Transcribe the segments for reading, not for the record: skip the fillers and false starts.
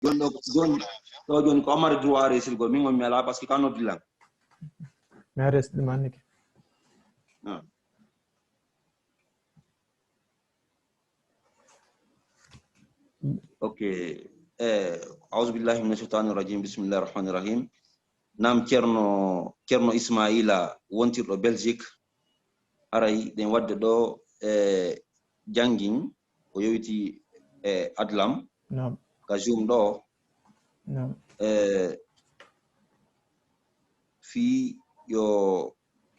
jon ko amar droit resil go min mi ala parce que kano dilan mais reste de manike ok a'udhu billahi minash shaitanir rajim bismillahir rahmanir rahim nam Ceerno Ismaila wontirɗo Belgique aray den wadde ɗo jangin o yowiti ADLaM ka Zoom ɗo fi yo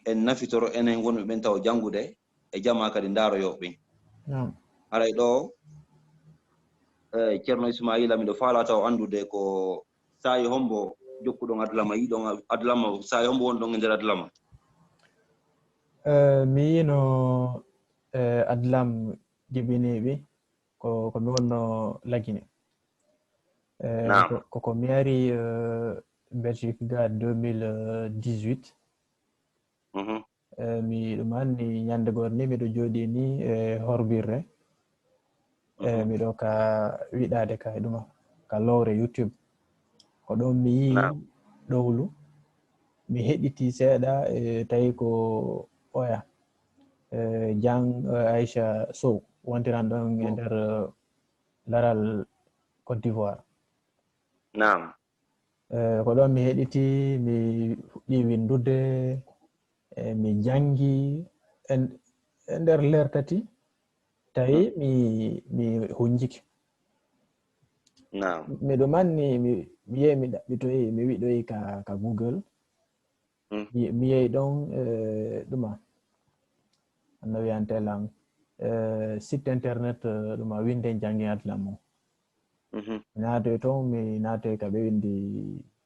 en nafitoro enen wonɓe ɓen taw jangude e jama kadi ndaaro yoɓe aray ɗo Ceerno Ismaila miɗo faala taw andude ko sayi hombo jokkuɗon ADLaM yiɗon ADLaM sayi hombo wonɗon e nder ADLaM mi yino ADLaM jibiniɓe ko mi wonno lagine ko mi ari Belgique ga 2018 mi ɗum anni ñande goto ni miɗo jooɗi ni horbirre miɗo ka wiɗade ka ɗuma ka lowre YouTube ko ɗon mi yi ɗowlu mi heɗiti seeɗa tawi ko oya Jang Aisha Sow wontiran ɗon e nder laral Côte d'Ivoire ko ɗon mi heɗiti mi fuɗɗi windude mi jangi e nder lertati tawi mi hunjiki miɗo manni mi yehi mi ɗaɓɓitoyi mi wiɗoyi ka Google mi yehi ɗon ɗuma no wiyantelan site internet ɗuma winde jangi ADLaM o mi naatoy toon mi naatoy ka ɓe windi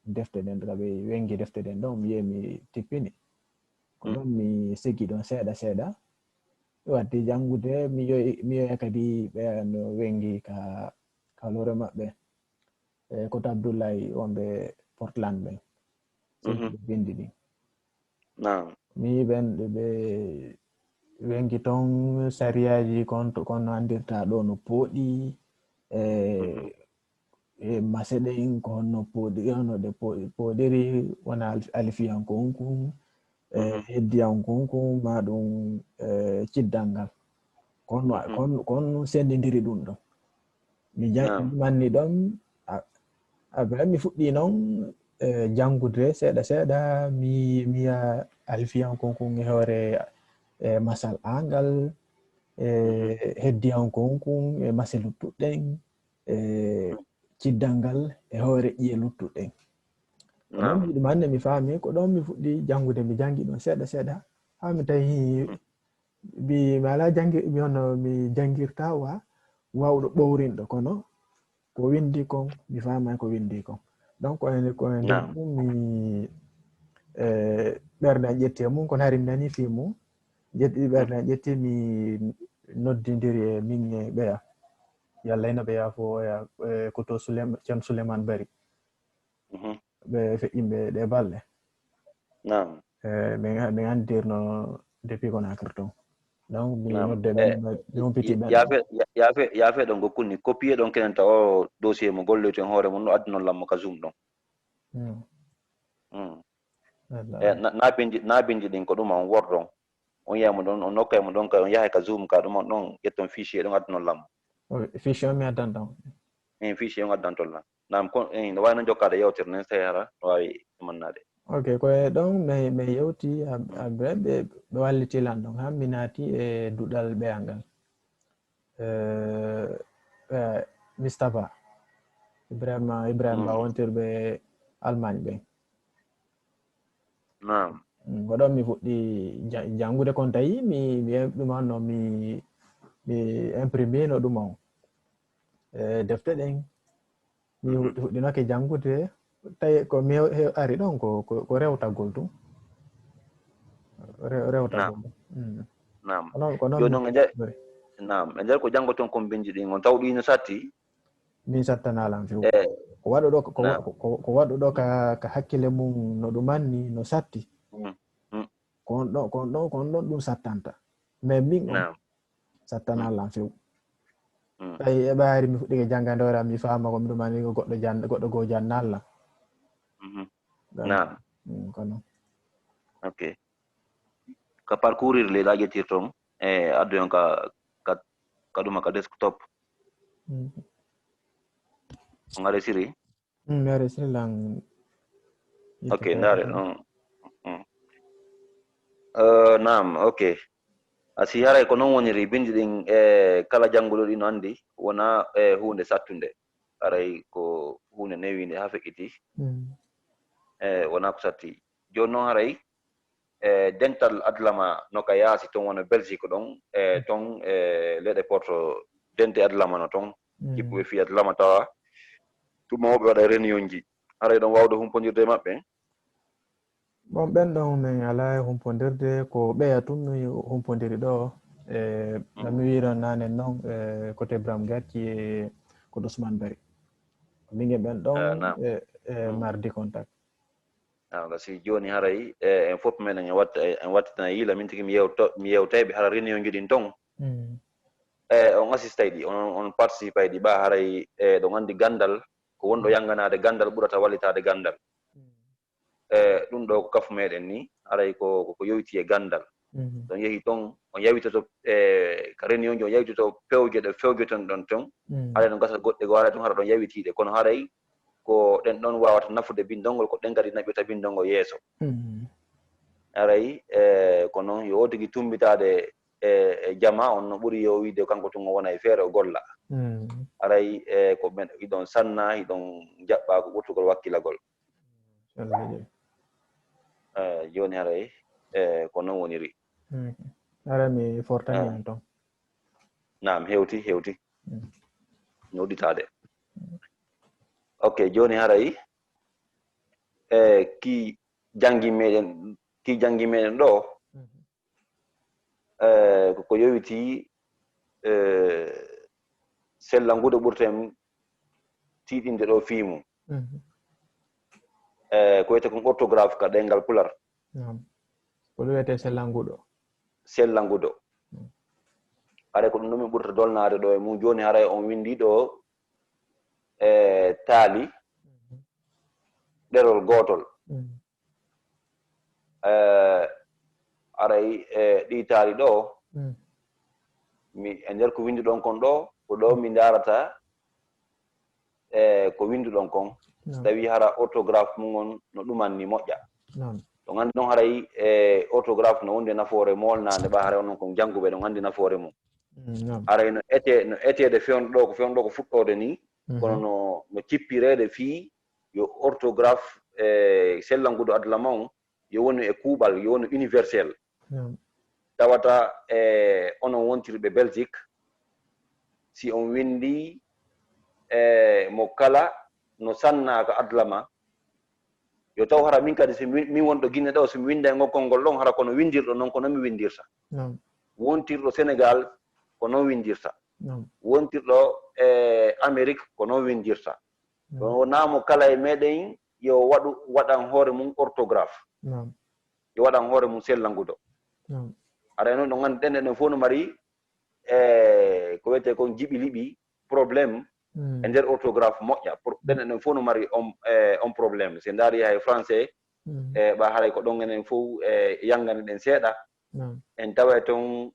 defte ɗen ka ɓe wengi defte ɗen ɗon mi yehi mi tippini ko ɗon mi sigi ɗon seeɗa watti jangude mi yoya kadi ɓe no wengi ka lore maɓɓe koto Abdoulaye wonɓe Portland ɓen bindi ɗin mi ɓen ɓe wengi toon sariyaji kono andirta ɗo no pooɗi mase ɗen ko honno ɗe pooɗiri wona alfiyankonkun heddiyankonkun ma ɗum ciddal ngal kon sendidiri ɗum ɗon mi manni ɗon après mi fuɗɗi noon jangude seeɗa mi miya alfiyankonkun e hoore masal angal heddiyankonkun e mase luttuɗɗen ciddal ngal e hoore ƴiye luttuɗɗen ko ɗon mi ɗum hande mi faami ko ɗon mi fuɗɗi jangude mi jangi ɗon seeɗa ha mi tawi mi ala mi hono mi jangirta wawɗo ɓowrinɗo kono ko windi kon mi faamai ko windi kon donc ko nder ɗum mi ɓerde an ƴetti e mum kono hari mi nani fi mum ƴetti ɓerde an ƴetti mi noddidiri e min e ɓeya yalla ina ɓe yaafo koto Ceerno Souleymane Bari ɓe feƴƴimɓe ɗe balɗe ɓe andirno depuis Conakry toon donc mi nodde ɓen mi humpiti ɓen yaafe ɗon gokkunni copier ɗon kenen taw o dossier mo golleten hoore mum no addunon lammo ka Zoom ɗon na bindi ɗin ko ɗum on wordon on yiyamo ɗon on nokkaymo ɗon ka on yahay ka Zoom ka ɗum on ɗon ƴetton fichier ɗon addunon lammo fichier on mi addantan fichier on addantolla nam kon no wawi noon jokkade yewtere nden tawi hara no wawi mannade ok koye ɗon mi yewti abre ɓe wallitilan ɗon han mi naati e duɗal ɓeyal ngal Mustapha Ibrahima wontirɓe Allemagne ɓen ko ɗon mi fuɗɗi jangude kon tawi mi ɗum hanno mi imprimé no ɗum on defte ɗen mi fuɗɗinoke jangude tawi ko mi ari ɗon ko rewtagol tum rewtagol joni noon e nder ko janggoton kon bindi ɗin on taw ɗino satti min sattanalan few ko waɗo ɗo ka hakkille mum no ɗum anni no satti kon ɗon ɗum sattanta mais min on sattanalan few ay ɓaari mi fuɗɗike jangande hoore am mi faama ko miɗum mani goɗɗo goo jannalla naam kono ok ka parcourir le ɗaƴetirton e adduyon ka ɗuma ka desktop on resiri mi resiri lan ok ndare naam ok asi haray ko noon woniri bindi ɗin kala jannguɗo ɗi no anndi wona hunde sattunde haray ko hunde newinde ha feƴƴiti wona ko satti joni noon haray dental adlama no ka yaasi toon wona belgique ɗon toon leɗe porto dente adlama no toon jippuɓe fi adlama tawa tumawɓe waɗa réunion ji haray ɗon wawde humpodirde maɓɓe bon ɓen ɗon min ala humpodirde ko ɓeya tum mi humpodiri ɗo no mi wiron nane noon côté bramgati e ko Ousmane Bari mingen ɓen ɗon mardi contact gasi joni haray en fof meɗen en wattitan yiila min tigi mi yewtayɓe hara réunion ji ɗin toon on assistay ɗi on participe ay ɗi ɓa haray ɗon anndi gandal ko wonɗo yanganade gandal ɓurata wallitade gandal ɗum ɗo ko kafu meɗen ni haray ko yowiti e gandal ɗon yeehi toon on yawitoto ka réunion ji on yawitoto pewje ɗe fewjeton ɗon toon haray no gasa goɗɗe go haray toon hara ɗon yawitiɗe kono haray ko ɗen ɗon wawata nafude bindol ngol ko ɗen kadi naɓɓita bindol ngol yeeso haray ko noon yo o tigi tumbitade e jama on no ɓuri yo wiide kanko tun o wona e feere o golla haray ko ɓen hiɗon sanna hiɗon jaɓɓa ko ɓurtugol wakkilagol joni haray ko noon woniri ara mi fortani en toon naam hewti noɗitade ok joni haray ki jangi meɗen ɗo ko yowiti sellangude ɓurten tiiɗinde ɗo fiimu ko wiyete kon orthographe ka ɗengal pular ko ɗum wiyete sellangudo haray ko ɗum ɗo min ɓurta dolnade ɗo e mum joni haray on windi ɗo taali ɗerol gotol aray ɗi taali ɗo e nder ko windi ɗon kon ɗo ko ɗo mi darata ko windi ɗon kon so tawi hara orthographe mum on no ɗumanni moƴƴa ɗon anndi noon haray orthographe no wonde nafoore molnade ɓa haray onon kon jannguɓe ɗon anndi nafoore mum haray no etede fewno ɗo ko fuɗɗode ni kono no cippirede fii yo orthographe sellangudo adlama on yo woni e kuuɓal yo woni universel tawata onon wontirɓe belgique si on windi mo kala no sannaka adlama yo taw hara min kadi so min wonɗo Guinée ɗo somi winda e ngokkol ngol ɗon hara kono windirɗo noon ko noon mi windirta wontirɗo Sénégal ko noon windirta wontirɗo Amérique ko noon windirta wonamo kala e meɗen yo waɗan hoore mum orthographe yo waɗan hoore mum sellangudo aɗa noon ɗo gandi ɗen ɗen fof no mari ko wiyete kon jiɓi liɓi probléme e nder orthographe moƴƴa ɗen ɗen fof no mari on probléme se daari hay français ɓa haray ko ɗon enen fof yangani ɗen seeɗa en tawa toon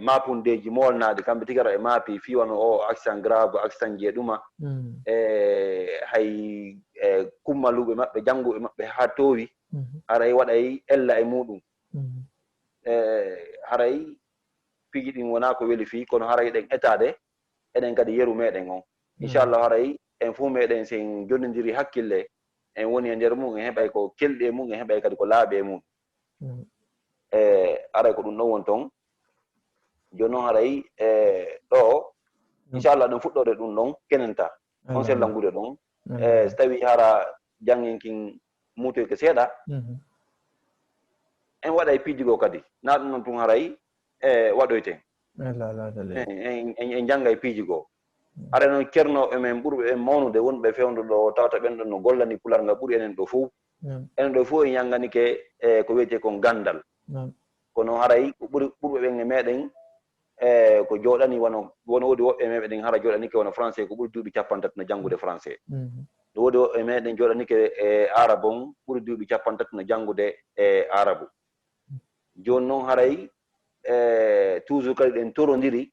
mapundeji molnaɗi kamɓe tigara e maapi fiwano o accent grave accent jeeɗuma hay kummaluɓe maɓɓe jannguɓe maɓɓe ha towi haray waɗay ella e muɗum haray piji ɗin wona ko weeli fi kono haray ɗen etade eɗen kadi yeru meɗen on inchallah haray en fuu meɗen sen jonnidiri hakkille en woni e nder mum en heɓay ko kelɗi e mum en heɓay kadi ko laaɓi e mum aray ko ɗum ɗon won toon joni noon haray ɗo inchallah ɗen fuɗɗode ɗum ɗon kenenta on sellangude ɗon so tawi hara janggenkin mutoyke seeɗa en waɗay piijigo kadi na ɗum noon tun haray waɗoyten en janggay piijigo aɗa noon ceernoɓe men ɓurɓe ɓen mawnude wonɓe fewndo ɗo tawata ɓen ɗon no gollani pular nga ɓuuri enen ɗo fof enen ɗo fof en yanganike ko wiyete kon gandal kono haray ko ɓurɓe ɓen e meɗen ko joɗani wono wodi woɓɓe meɓe ɗen hara joɗanike wono français ko ɓuri duuɓi 30 no janngude français wodi woɓɓe meɗen joɗanike arabe on ɓuri duuɓi 30 no janngude arabu joni noon haray toujours kadi ɗen torodiri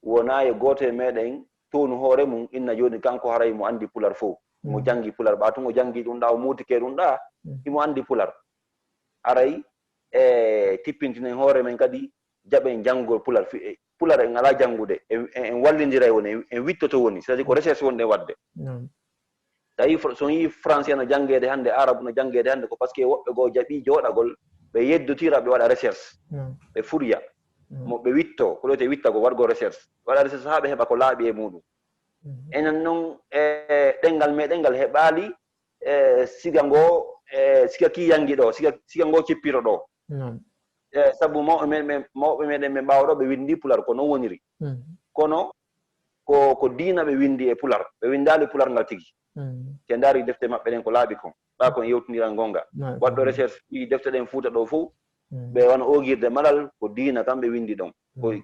wona e goto e meɗen tonu hoore mum inna joni kanko haray mo andi pular fof mo jangi pular ɓa o jangi ɗum ɗa o mutike ɗum ɗa imo andi pular aray tippintinen hoore men kadi jaɓen janngol pular pular en ala janngude en wallidira e woni en wittoto woni c'est à dire ko recherche wonɗe wadde tawi so yi français no janngede hannde arabe no janngede hannde ko par ce que woɓɓe goo jaɓi jooɗagol ɓe yeddotira ɓe waɗa recherche ɓe furya mo ɓe witto ko ɗote wittago wargo recherche waɗa recherche haa ɓe heɓa ko laaɓi e muɗum enen noon ɗenngal meɗen ngal heɓaali siga ngoo siga ki yangi ɗo siga ngoo cippiro ɗo sabu mawɓe meɗen ɓe mbaawa ɗo ɓe windi pular ko noon woniri kono ko diina ɓe windi e pular ɓe windaali pular ngal tigi te ndaari defte maɓɓe ɗen ko laaɓi kon ɓa kon yewtiniran gonga waɗɗo recherche ɗi defte ɗen fuuta ɗo fof ɓe wona ogirde malal ko diina kam ɓe windi ɗon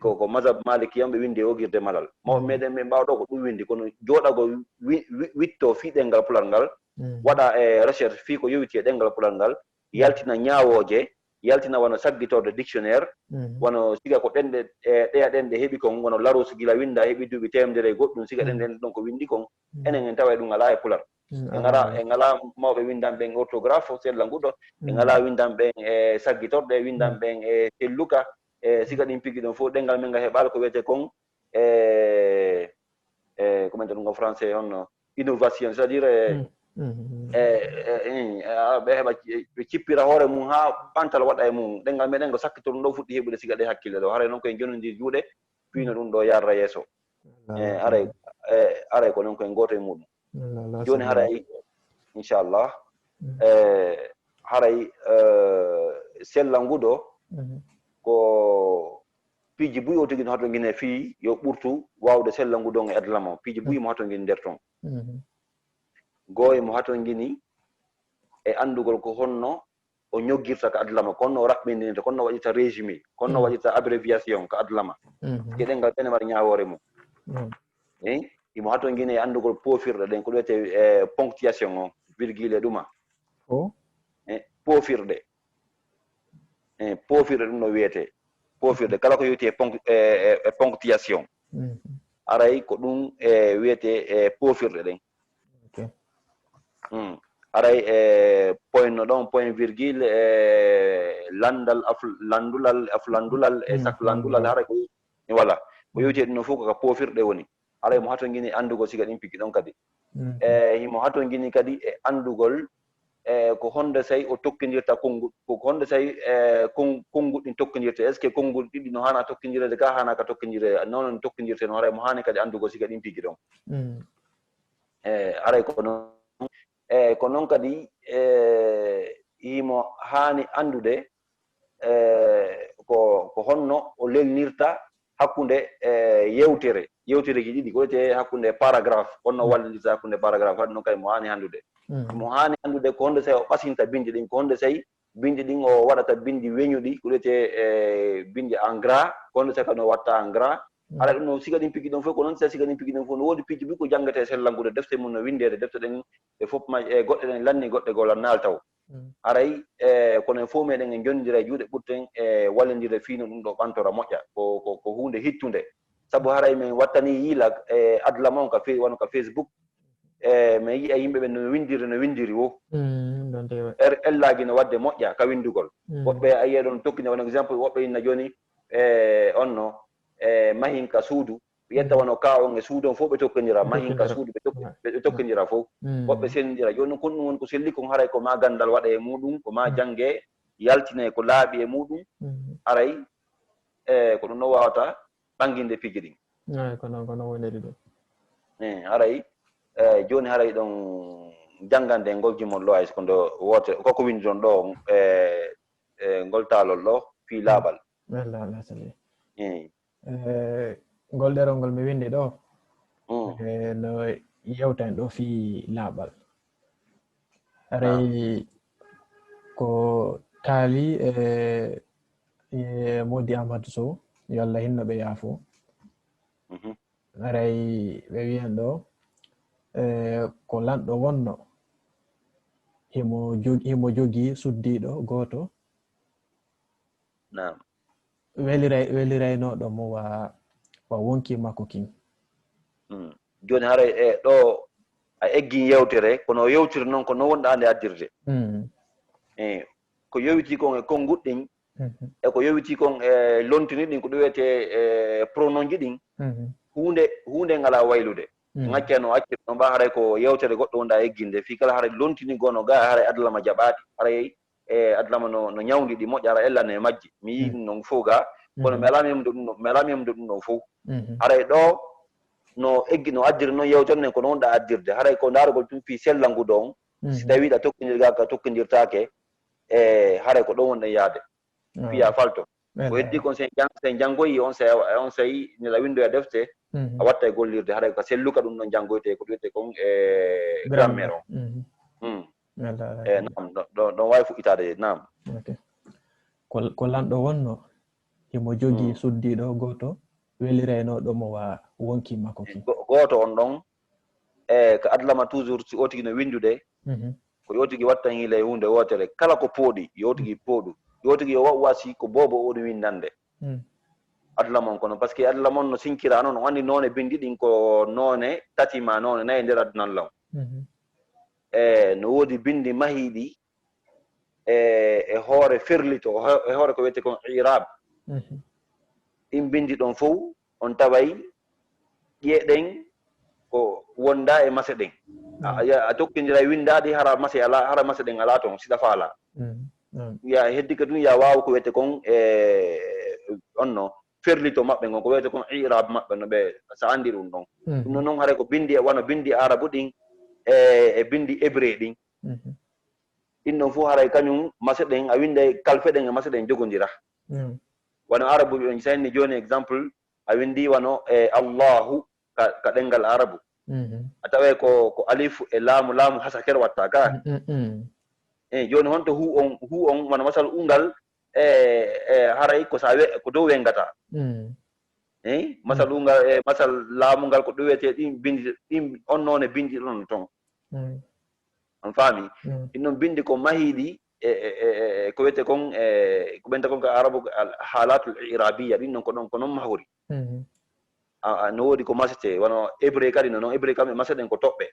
ko mazhab maliki yam ɓe windi e ogirde malal mawɓe meɗen ɓe mbaawa ɗo ko ɗum windi kono jooɗago witto fii ɗenngal pular ngal waɗa e recherche fii ko yowiti e ɗenngal pular ngal yaltina ñaawooje yaltina wono saggitorde dictionnaire wono siga ko ɗenɗe ɗeya ɗenɗe heɓi kon wono laros gila winda heɓi duuɓi temedere e goɗɗum siga ɗenɗen ɗon ko windi kon enen en tawa e ɗum ala e pular en ala mawɓe windan ɓen orthographe sella nguɗo en ala windan ɓen e saggitorde windan ɓen e telluka siga ɗin pigi ɗon fof ɗengal men ngal heɓal ko wiyete kon comment ɗum en français on innovation c'est à dire ɓe heɓa ɓe cippira hoore mum ha ɓantal waɗa e mum ɗengal meɗen ko sakkitor ɗum ɗo fuɗɗi heɓude siga ɗe hakkille ɗo haray noon koye jonodiri juuɗe fiino ɗum ɗo yarra yeeso aray ko noon koye gooto e muɗum joni haray inchallah haray sellal nguɗo ko piiji buyi o tigi no hato guine fii yo ɓurtu wawde sellal ngu ɗon e ADLaM o piiji buyi mo hato guini nder toon goo e mo hato guini e andugol ko honno o ñoggirta ko ADLaM ko honno o raɓɓindinta ko honno waɗirta résumé ko honno waɗirta abréviation ko ADLaM ke ɗengal ɓene mbaɗa ñaawore mum imo hato guine e andugol poofirɗe ɗen ko wiyete ponctuation o virgule e ɗuma poofirɗe poofirɗe ɗum no wiyete poofirɗe kala ko yowti e ponctuation aray ko ɗum wiyete poofirɗe ɗen aray point no ɗon point virgule landal landulal aflandulal e saklandulal haray ko voilà ko yowti ɗum no fof koko poofirɗe woni aray mo hato guini andugol siga ɗin piggi ɗon kadi himo hato guini kadi e andugol ko honde tawi o tokkidirta konngol ko honde tawi konngol ɗin tokkidirte est ce que konngol ɗiɗi no hana tokkidirede ka hana ka tokkidire noon tokkidirte no haray mo hani kadi andugol siga ɗin piggi ɗon aray ko noon ko noon kadi himo hani andude ko honno o lelnirta hakkunde yewtereji ɗiɗi ko wiyete hakkunde paragraphe honno wallidirta hakkunde paragraphe haɗum noon kadi mo hani andude mo hani andude ko honde tawi o ɓasinta bindi ɗin ko honde tawi bindi ɗin o waɗata bindi weñuɗi ko wiyete bindi en gras ko honde tawi kadi o watta en gras ala ɗum no siga ɗin piggi ɗon fof ko noon siga ɗin piggi ɗon fof no woodi piiji ɓi ko janggete e sellangude defte mum no windede defte ɗen e fof ma e goɗɗe ɗen lanni goɗɗe golan naaltaw aray kono en fof meɗen en jondidira e juuɗe ɓurten e wallidire fiino ɗum ɗo ɓantora moƴƴa ko hunde hittunde sabu haray min wattani yiila e ADLaM on wono ka Facebook min yiya yimɓe ɓe no windiri wo ellaji no wadde moƴƴa ka windugol woɓɓe a yiya ɗon tokkine won exemple woɓɓe inna joni onno mahin ka suudu yetta wono ka on e suudu on fof ɓe tokkodira mahin ka suudu ɓe tokkodira fof woɓɓe sendira joni kon ɗum won ko selli kon haray ko ma gandal waɗa e muɗum ko ma jangge yaltine ko laaɓi e muɗum aray ko ɗum no wawata ɓanginde piji ɗin haray joni haray ɗon jangande ngol jimon lo hay so ko ndo wote koko windi ɗon ɗo ngol taalol ɗo fii laaɓal ngol ɗerol ngol mi windi ɗo no yewtan ɗo fii laaɓal aray ko taali e Modi Amadou Sow yo Allah hinno ɓe yaafo aray ɓe wiyan ɗo ko lanɗo wonno himo jogi suddiɗo goto naam weliraynoɗo mo wa wonki makko kin joni haray ɗo a eggi yewtere kono yewtiri noon ko no wonɗa nde addirde ko yowiti kon e konguɗɗin e ko yowiti kon e lontini ɗin ko ɗum wiyete pronom ji ɗin hunde ngala waylude ŋacce no accir no mba haray ko yewtere goɗɗo wonɗa egginde fi kala haray lontini gono ga haray ADLaM jaɓaɗi haray ADLaM no ñawdi ɗi moƴƴa ara ellane e majji mi yi ɗum noon fof ga kono mi alami yemde ɗum ɗon fof haray ɗo no eggi no addiri noon yewtere nden kono wonɗa addirde haray ko darugol tum fi sellal ngu ɗon si tawi ɗa tokkodirga ka tokkodirtake haray ko ɗon wonɗen yaade fiya falto ko heddi kon sen janngoyi on sayi nela windoya defte a watta e gollirde haray ko selluka ɗum ɗon janngoyte ko ɗuyete kon grammaire on nam ɗon wawi fuɗɗitade nam ko lanɗo wonno himo jogii suddiɗo goto weliraynoɗo mo wa wonki makko ki goto on ɗon ko ADLaM toujours si o tigi no windude ko yo tigi watta hiile hunde wotere kala ko pooɗi yo tigi pooɗu yo tigi yo wasi ko bobo o ɗum windande ADLaM on kono par ce que ADLaM on no sinkira noon o andi noone bindi ɗin ko noone tati ma noone nayi nder adunallam no woodi bindi mahiɗi e hoore ferlito e hoore ko wiyete kon irab ɗin bindi ɗon fof on taway ƴeeɗen ko wonda e mase ɗen a tokkodira windade hara mase ɗen ala toon siɗa faala ya heddi ka ɗum ya wawa ko wiyete kon onno ferlito maɓɓe gon ko wiyete kon irab maɓɓe no ɓe sa andi ɗum ɗon ɗum non noon haray ko bindi wano bindi arabu ɗin e bindi hébré ɗin ɗin ɗon fof haray kañum mase ɗen a winday kalfe ɗen e mase ɗen jogodira wano arabu ɓe sayni joni exemple a windi wano allahu ka ɗengal arabu a tawa ko alif e laamu hasakere watta ka joni honto hu on wano masal ungal haray ko sa ko dow wengata masal ungal masal laamu ngal ko ɗo wiyete ɗin on noone bindi ɗon toon on faami ɗin noon bindi ko mahiɗi ko wiyete kon ko ɓenta kon ka arabu halatul irabiya ɗin noon ko noon mahori no woodi ko masete wono hébré kadi no noon hébré kamɓe maseɗen ko toɓɓe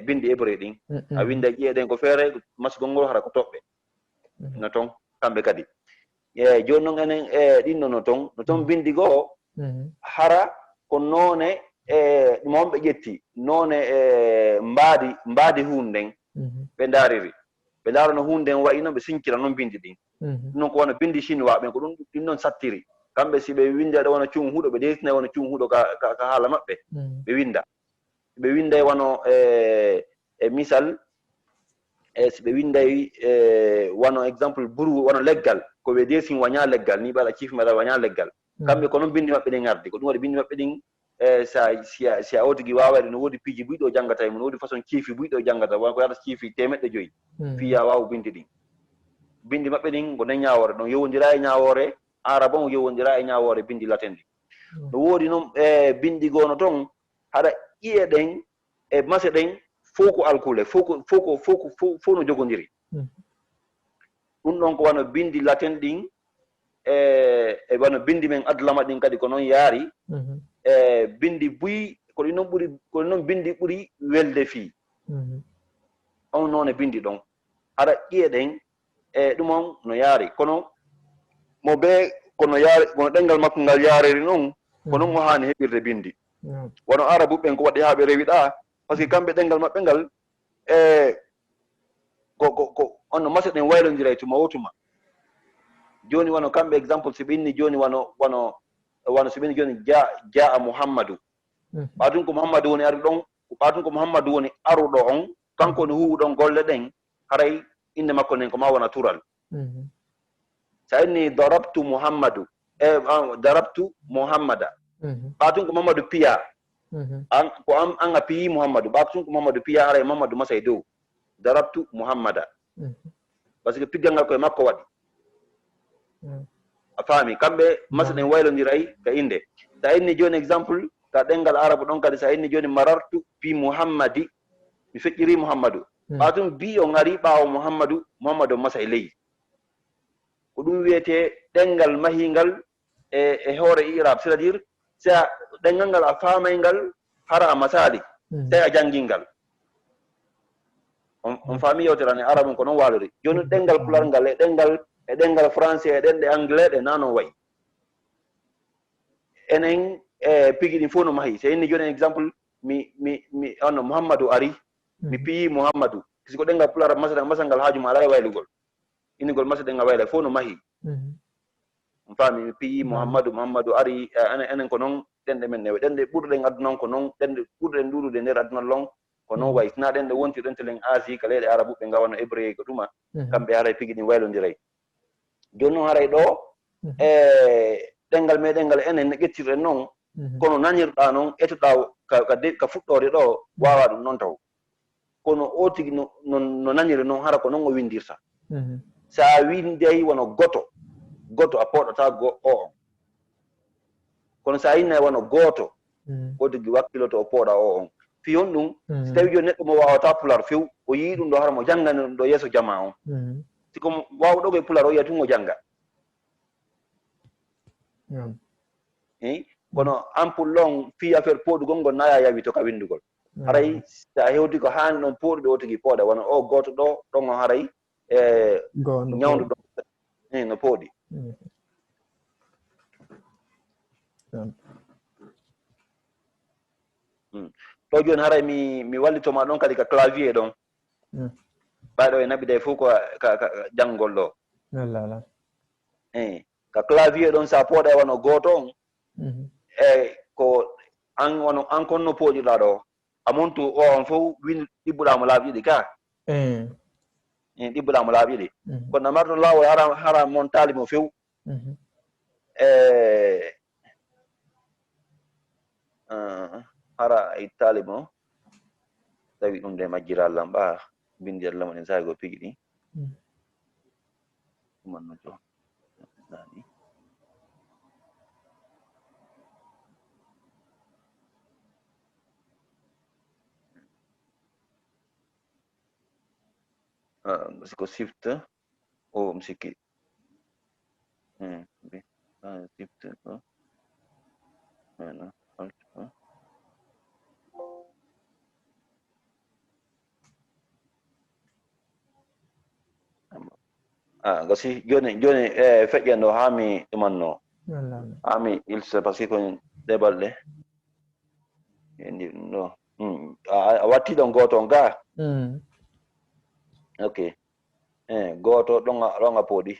bindi hébré ɗin a winda ƴeeɗen ko feere masgol ngol hara ko toɓɓe no toon kamɓe kadi joni noon enen ɗinno no toon bindi goo hara ko noone ɗum on ɓe ƴetti noone mbaadi hunden ɓe daariri ɓe ndaarano hunden wayi noon ɓe sinkira noon bindi ɗin ɗum noon ko wona bindi chinois ɓen ko ɗin noon sattiri kamɓe si ɓe winda ɗo wona cuum huuɗo ɓe destina wona cuum huuɗo ka haala maɓɓe ɓe winda ɓe winday wano misal si ɓe winday wano exemple buru wano leggal ko ɓe desin waña leggal ni ɓaɗa ciif mbaɗa waña leggal kamɓe ko noon bindi maɓɓe ɗin ardi ko ɗum waɗi bindi maɓɓe ɗin si a otigui wawade no woodi piiji buyɗo janggata no woodi façon ciifi buyɗo janggata wona ko yata ciifi 100 fiya wawu bindi ɗin bindi maɓɓe ɗin ko nden ñawore ɗon yowodira e ñawore araba on yowodira e ñawore bindi latin ɗi no woodi noon bindi gono toon haɗa ƴiyeɗen e mase ɗen fof ko alkule fof no jogodiri ɗum ɗon ko wano bindi latin ɗin e wano bindi men ADLaM ɗin kadi ko noon yaari bindi buyi ko ɗi noon bindi ɓuri welde fii on noon e bindi ɗon haɗa ƴiyeɗen e ɗum on no yaari kono mo be kono ɗengal makko ngal yaariri noon ko noon o haani heɓirde bindi wono arabu ɓen ko waɗi haa ɓe rewiɗa par ce que kamɓe ɗengal maɓɓe ngal ko onno mase ɗen waylodiray tuma o tuma joni wano kamɓe exemple si ɓe inni joni wano so ɓe inni joni jaa mouhammadou ɓatum ko mouhammadou woni ari ɗon ɓatum ko mouhammadou woni aruɗo on kanko woni huwuɗon golle ɗen haray inde makko nden ko ma wona tural sa inni darabtu mouhammadou darabtu mouhammada ɓatum ko mamadou piya ko an a piyi mouhammadou ɓatum ko mamadou piya haray mamadou masay dow darabtu mouhammada par ce que piggal ngal koye makko waɗi afami kambe masden waylondiray ka inde sa inni joni exemple ka dengal arabu don kadi sa inni joni marartu bi muhammadi mi fecciri muhammadu batum bi o ngari bawo muhammadu masa e ley ko dum wiyete dengal mahingal e hore irab c'est-à-dire sa dengal ngal a famaygal hara a masali tay a jangingal on fami yewterane arabu ko non walori joni dengal pular ngal e dengal français e dende anglais de nano way enen pigi din fono mahi c'est inni joni exemple mi on muhammadu ari mi pi muhammadu siko dengal pular masangal hajuma ala waylugol inigol masade nga wayla fono mahi fami mi pi muhammadu ari enen ko non dende men ne dende burde aduna ko non dende burde ndurude nder aduna long ko non way na dende wonti den telen asi ka leede arabu be ngawano hébreu ko duma kambe haray pigi din waylondiray jonno haray do dengal medengal enen ne gettirre non kono nanirda non etuda ka fuddore do wawa dum non taw kono o tigi no nanire non hara ko non o windirta sa windey wono goto a poɗata o kono sa inna wono goto o tigi wakkiloto o pooɗa o on fiyon ɗum so tawi joni neɗɗo mo wawata pular few o yii ɗum ɗo hara mo janggani ɗum ɗo yeeso jama on siko wawɗo koye pular o yiya tun o jangga kono ampul long fi affaire poɗugol ngol naya yawi to ka windugol haray sa hewti ko hani ɗon pooɗuɗo o tigi pooɗa wona o goto ɗo ɗon o haray ñawdu ɗo no pooɗi ɗo joni haray mi wallitoma ɗon kadi ka clavier ɗon ɓayɗo e naɓide fof ko ka janngol ɗo ka clavier ɗon sa pooɗa e wano goto on ko an kon no pooɗiɗa ɗo amontu o on fof ɗibbuɗamo laabi ɗiɗi ka ɗibbuɗamo laabi ɗiɗi kono namarto lawol hara montali mo few hara ittali mo tawi ɗum de majjirallam ɓa bindi Allah mo en sawi go pigi ɗi ɗumanno jo nani siko shift o msikki shift ko alt gasi joni feƴƴen ɗo hami ɗumanno hami ilsa par ce que ko debalɗe endi ɗum ɗo a watti ɗon goto on ga ok goto ɗonga pooɗi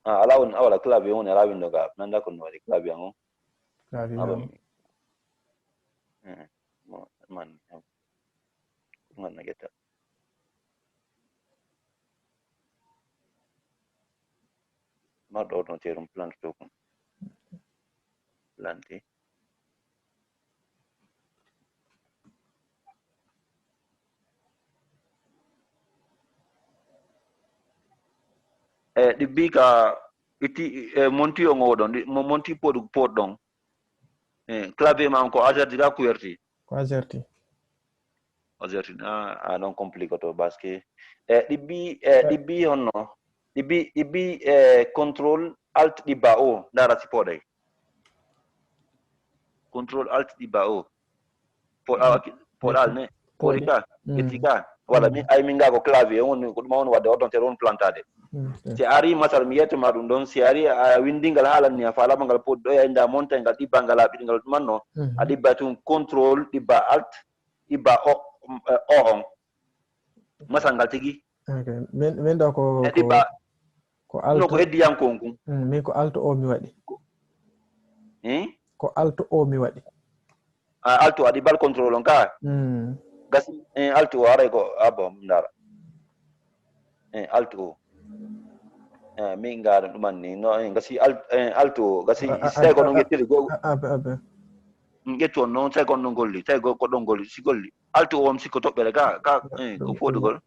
ala on awala clavier on ala windo ga nanda ko no waɗi clavier on man nagetta marɗo ɗon terum plante to kon planté ɗibbi ka itti monti o ngo ɗon monti poɗ ɗon clavier ma ko azerty ga couverti ko azerty non complicato parce que ɗibbi honno ɗibbi contrôle alt ɗibba o ndara si poɗay contrôle alt ɗibba o poɗal ne poɗi ka ƴetti ka walla min ga ko clavier on ko ɗuma on wadde ordonnateur on plantade si ari masal mi yettoma ɗum ɗon si ari a windingal haalan ni a falama ngal poɗi ɗo yayda monta ngal ɗibba ngal a ɓiɗingal ɗumanno a ɗibba tun contrôle ɗibba alt ɗibba o on masal ngal tigi min ɗo ɗibba ko alto ko heddiyankon kum min ko alto o mi waɗi ko alto o mi waɗi alto a ɗibbal contrôle on ka gasi alto o aray ko bon ndara alto o min ngaɗa ɗumanni no gasi alto o gasi tawi ko ɗon yettiri go ƴettu on noon tawi kon ɗon golli tawi ko ɗon golli si golli alto o sikko toɓɓere ka ko foɗugol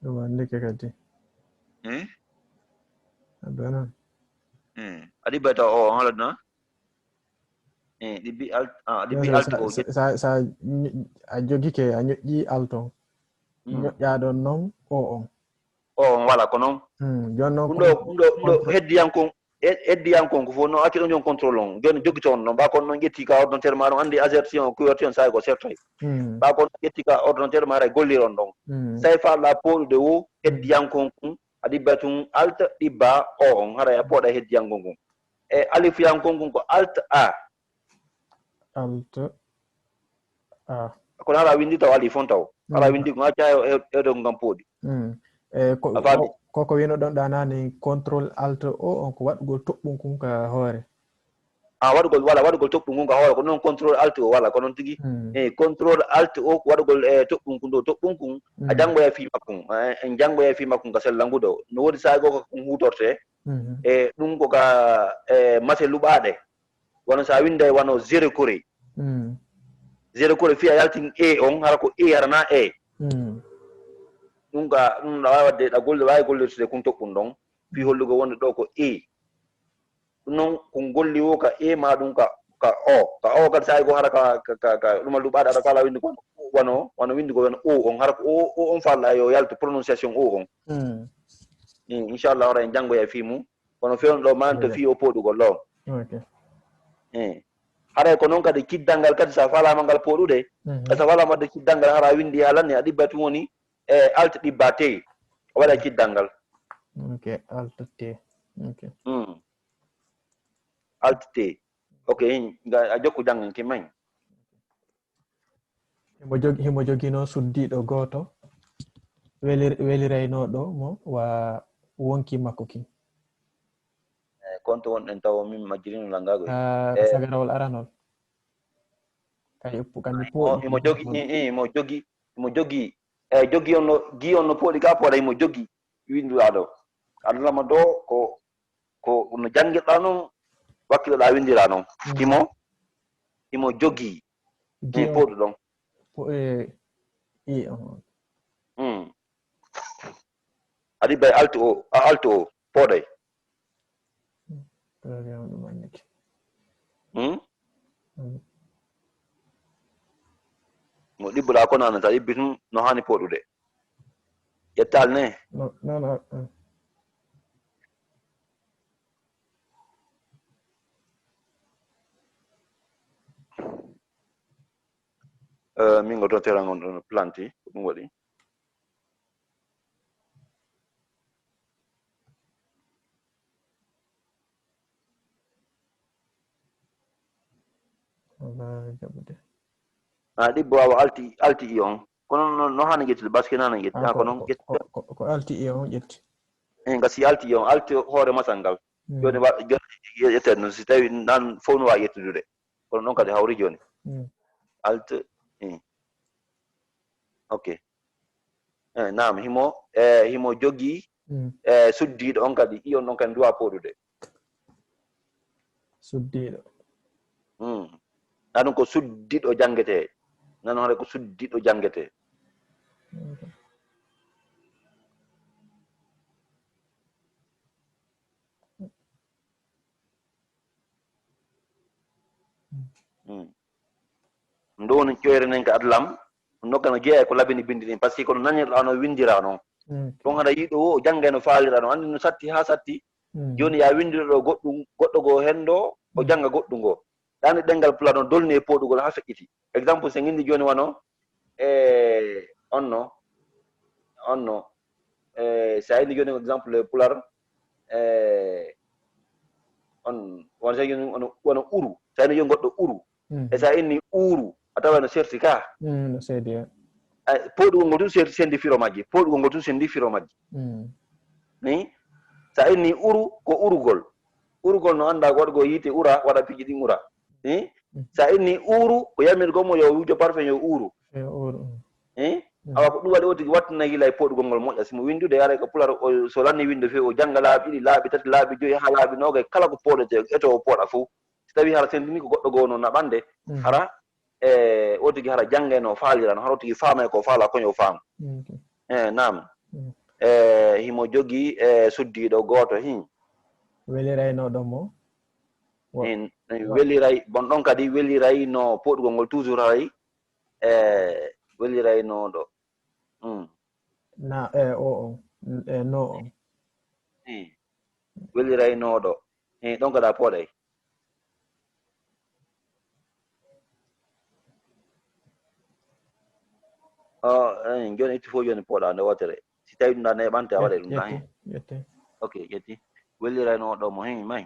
ndike kadi abana adi beta o haladna dibi alt dibi alt o sa a jogike a ñoƴƴi alton ñoƴƴaɗon noon o on wala ko noon jonnon ɗo heddiyankon ko fof no acci ɗon jon contrôle on joni joggito on noon ɓa kon noon ƴetti ka ordinateur ma ɗon andi assertion couverture sa ko sertoy ɓa kon ƴetti ka ordinateur ma ara golliron ɗon say falɗa poɗude wo heddiyankon kon a ɗibba tun alt ɗibba o on hara a pooɗa heddiyankon kon e alifiyankon kon ko alt a kono hara windi taw ali fon taw hara windi ko acca ewde ko ngam pooɗi koko wino ɗon ɗanani contrôle alt o on ko waɗugol toɓɓum kon ka hoore waɗugol toɓɓum kon ka hoore ko noon contrôle alt o wala ko noon tigi contrôle alt o ko waɗugol toɓɓum kon ɗo toɓɓum kon a janngoya fi makkum en janngoya fi makkum ka sellangude o no woodi saha goo ko ɗum hutorte e ɗum ko ka mase luɓaɗe wono sa winda wano zéro coré fiya yaltin e on hara ko e harana e ɗum ka ɗum ɗa wawi wadde wawi gollirtude kon toɓɓum ɗon fi hollugo wonde ɗo ko e ɗum noon kon golli wo ka e ma ɗum ka o kadi sahi go hara ka ɗuma luɓaɗe aɗa kala windi ko wano windi ko wano o on hara ko o on falla yo yaltu prononciation o on inchallah hara en janngoya fi mum kono fewno ɗo manto fi o poɗugol ɗo haray ko noon kadi kiddal ngal kadi sa falama ngal poɗude sa falama wadde kiddal ngal hara windi halanni a ɗibba tun woni alt ɗibba te o waɗa kiddal ngal alt te alt te a jokku janggen timmayi himo jogino suddiɗo goto weliraynoɗo mo wa wonki makko kin konto wonɗen taw min majjirino langagoy sagarawol aranol kay kandi pooɗi imo jogi jogi on no gi on no pooɗi ka pooɗa imo jogi winduɗa ɗo allahma do ko no janguirɗa noon wakkiloɗa windira noon imo jogi pooɗu ɗon adi bay alt o pooɗay mo ɗibbuɗa ko nana ta ɗibbi tun no hani pooɗude ƴettal ne min go to terangon ɗon planti ko ɗum waɗi ɗibbo wawa alti i on kono no hani ƴettude baske nana ƴetti ko noon ko alti i on ƴetti gasi alti i on alti hoore masal ngal joni ƴettede noon si tawi nan fof no wawi ƴettudude kono noon kadi hawri joni alt ok nam himo jogi suddiɗo on kadi i on ɗon kadi duwa poɗude suddiɗo ɗum ko suddiɗo jangete nan hoore ko suddiɗo jangete ɗum ɗo woni ƴoyre nen ka ADLaM nokkano jeeya ko labini bindi ɗin par ce que kono nanirɗa no windira noon ɗon haɗa yiɗo o jangga no faalira noon andi no satti ha satti joni ya windiroɗo goɗɗo go hendo o janga goɗɗu ngo ɗani ɗengal pula noon dolni e poɗugol ha feƴƴiti exemple so indi joni wano onno sa indi joni exemple pular on won sa joni wono uru sa indi joni goɗɗo uru e sa inni uru a tawa no serti ka no seedi poɗugol ngol tun sendi firo majji poɗugol ngol tun sendi firo majji ni sa inni uru ko urugol no anda waɗgo yiite ura waɗa piiji ɗin ura ni sa inni uru ko yamirgo mo yo wujo parfum yo uru awa ko ɗum waɗi o tigi wattina gila e poɗugol ngol moƴƴa simo windude yara ko pular so lanni winde fewi o jangga laaɓi ɗiɗi laaɓi tati laaɓi joyi ha laaɓi nogay kala ko poɗete eto o pooɗa fof so tawi hara sendini ko goɗɗo goo no naɓande hara o tigi hara jangga no faalira no hara o tigi faama ko faala koño faama nam himo jogi suddiɗo goto hin weliraynoɗo mo weliray bon ɗon kadi weliray no poɗugol ngol toujours hay weliraynoɗo na o no on weliraynoɗo ɗon kada poɗay joni itti fof joni poɗa nde wotere si tawi ɗum ɗa ne ɓante a waɗa ɗum ɗa hen ok ƴetti weliraynoɗo mo hen mayi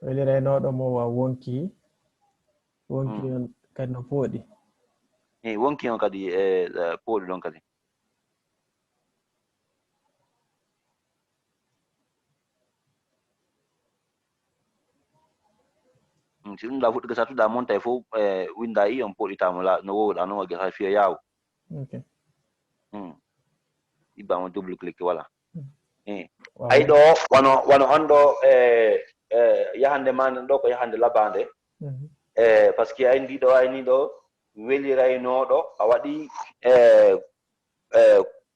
weliraynoɗo mo wa wonki on kadi no pooɗi wonki on kadi pooɗi ɗon kadi si ɗum ɗa fuɗɗi sattuɗa monta e fof winda i on poɗitamo no wowɗa noon wagge ha fiya yawo ɗibbamo double clic voilà ay ɗo wono on ɗo yahande ma nden ɗo ko yahande labande par ce que ayni ɗo weliraynoɗo a waɗi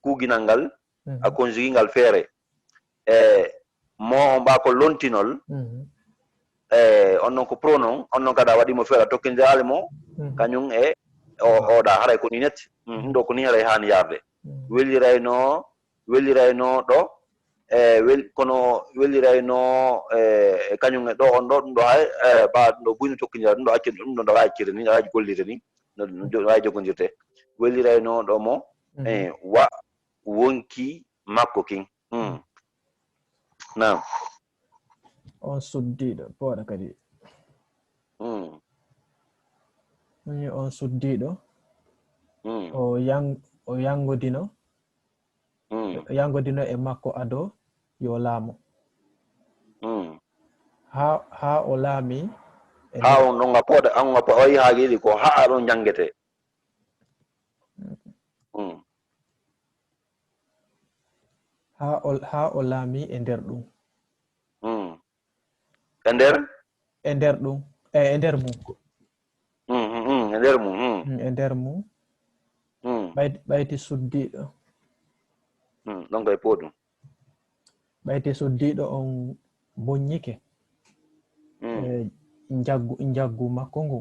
kuuginal ngal a conjugué ngal feere mo on ɓa ko lontinol on noon ko pronom on noon kadi a waɗimo feere a tokkidirali mo kañum e oɗa haray ko ni netti ɗum ɗo ko ni haray hani yarde weliraynoɗo kono welirayno kañum e ɗo on ɗo ɗum ɗo hay ɓa ɗum ɗo buyno tokkidira ɗum ɗo accir ɗum ɗo wawi accirde ni wawi gollirde ni no wawi jogodirte weliraynoɗo mo wa wonki makko kin nam on suddiɗo pooɗa kadi on suddiɗo o yangodino e makko ado yo laamo ha o laami ha on ɗon a wayi haageji ko ha ɗon jangete ha o laami e nder ɗum e nder ɗum e nder mum e nder mum ɓayti suddiɗo ɗon koye poɗum ɓayti suddiɗo on muññike njaggu makko ngu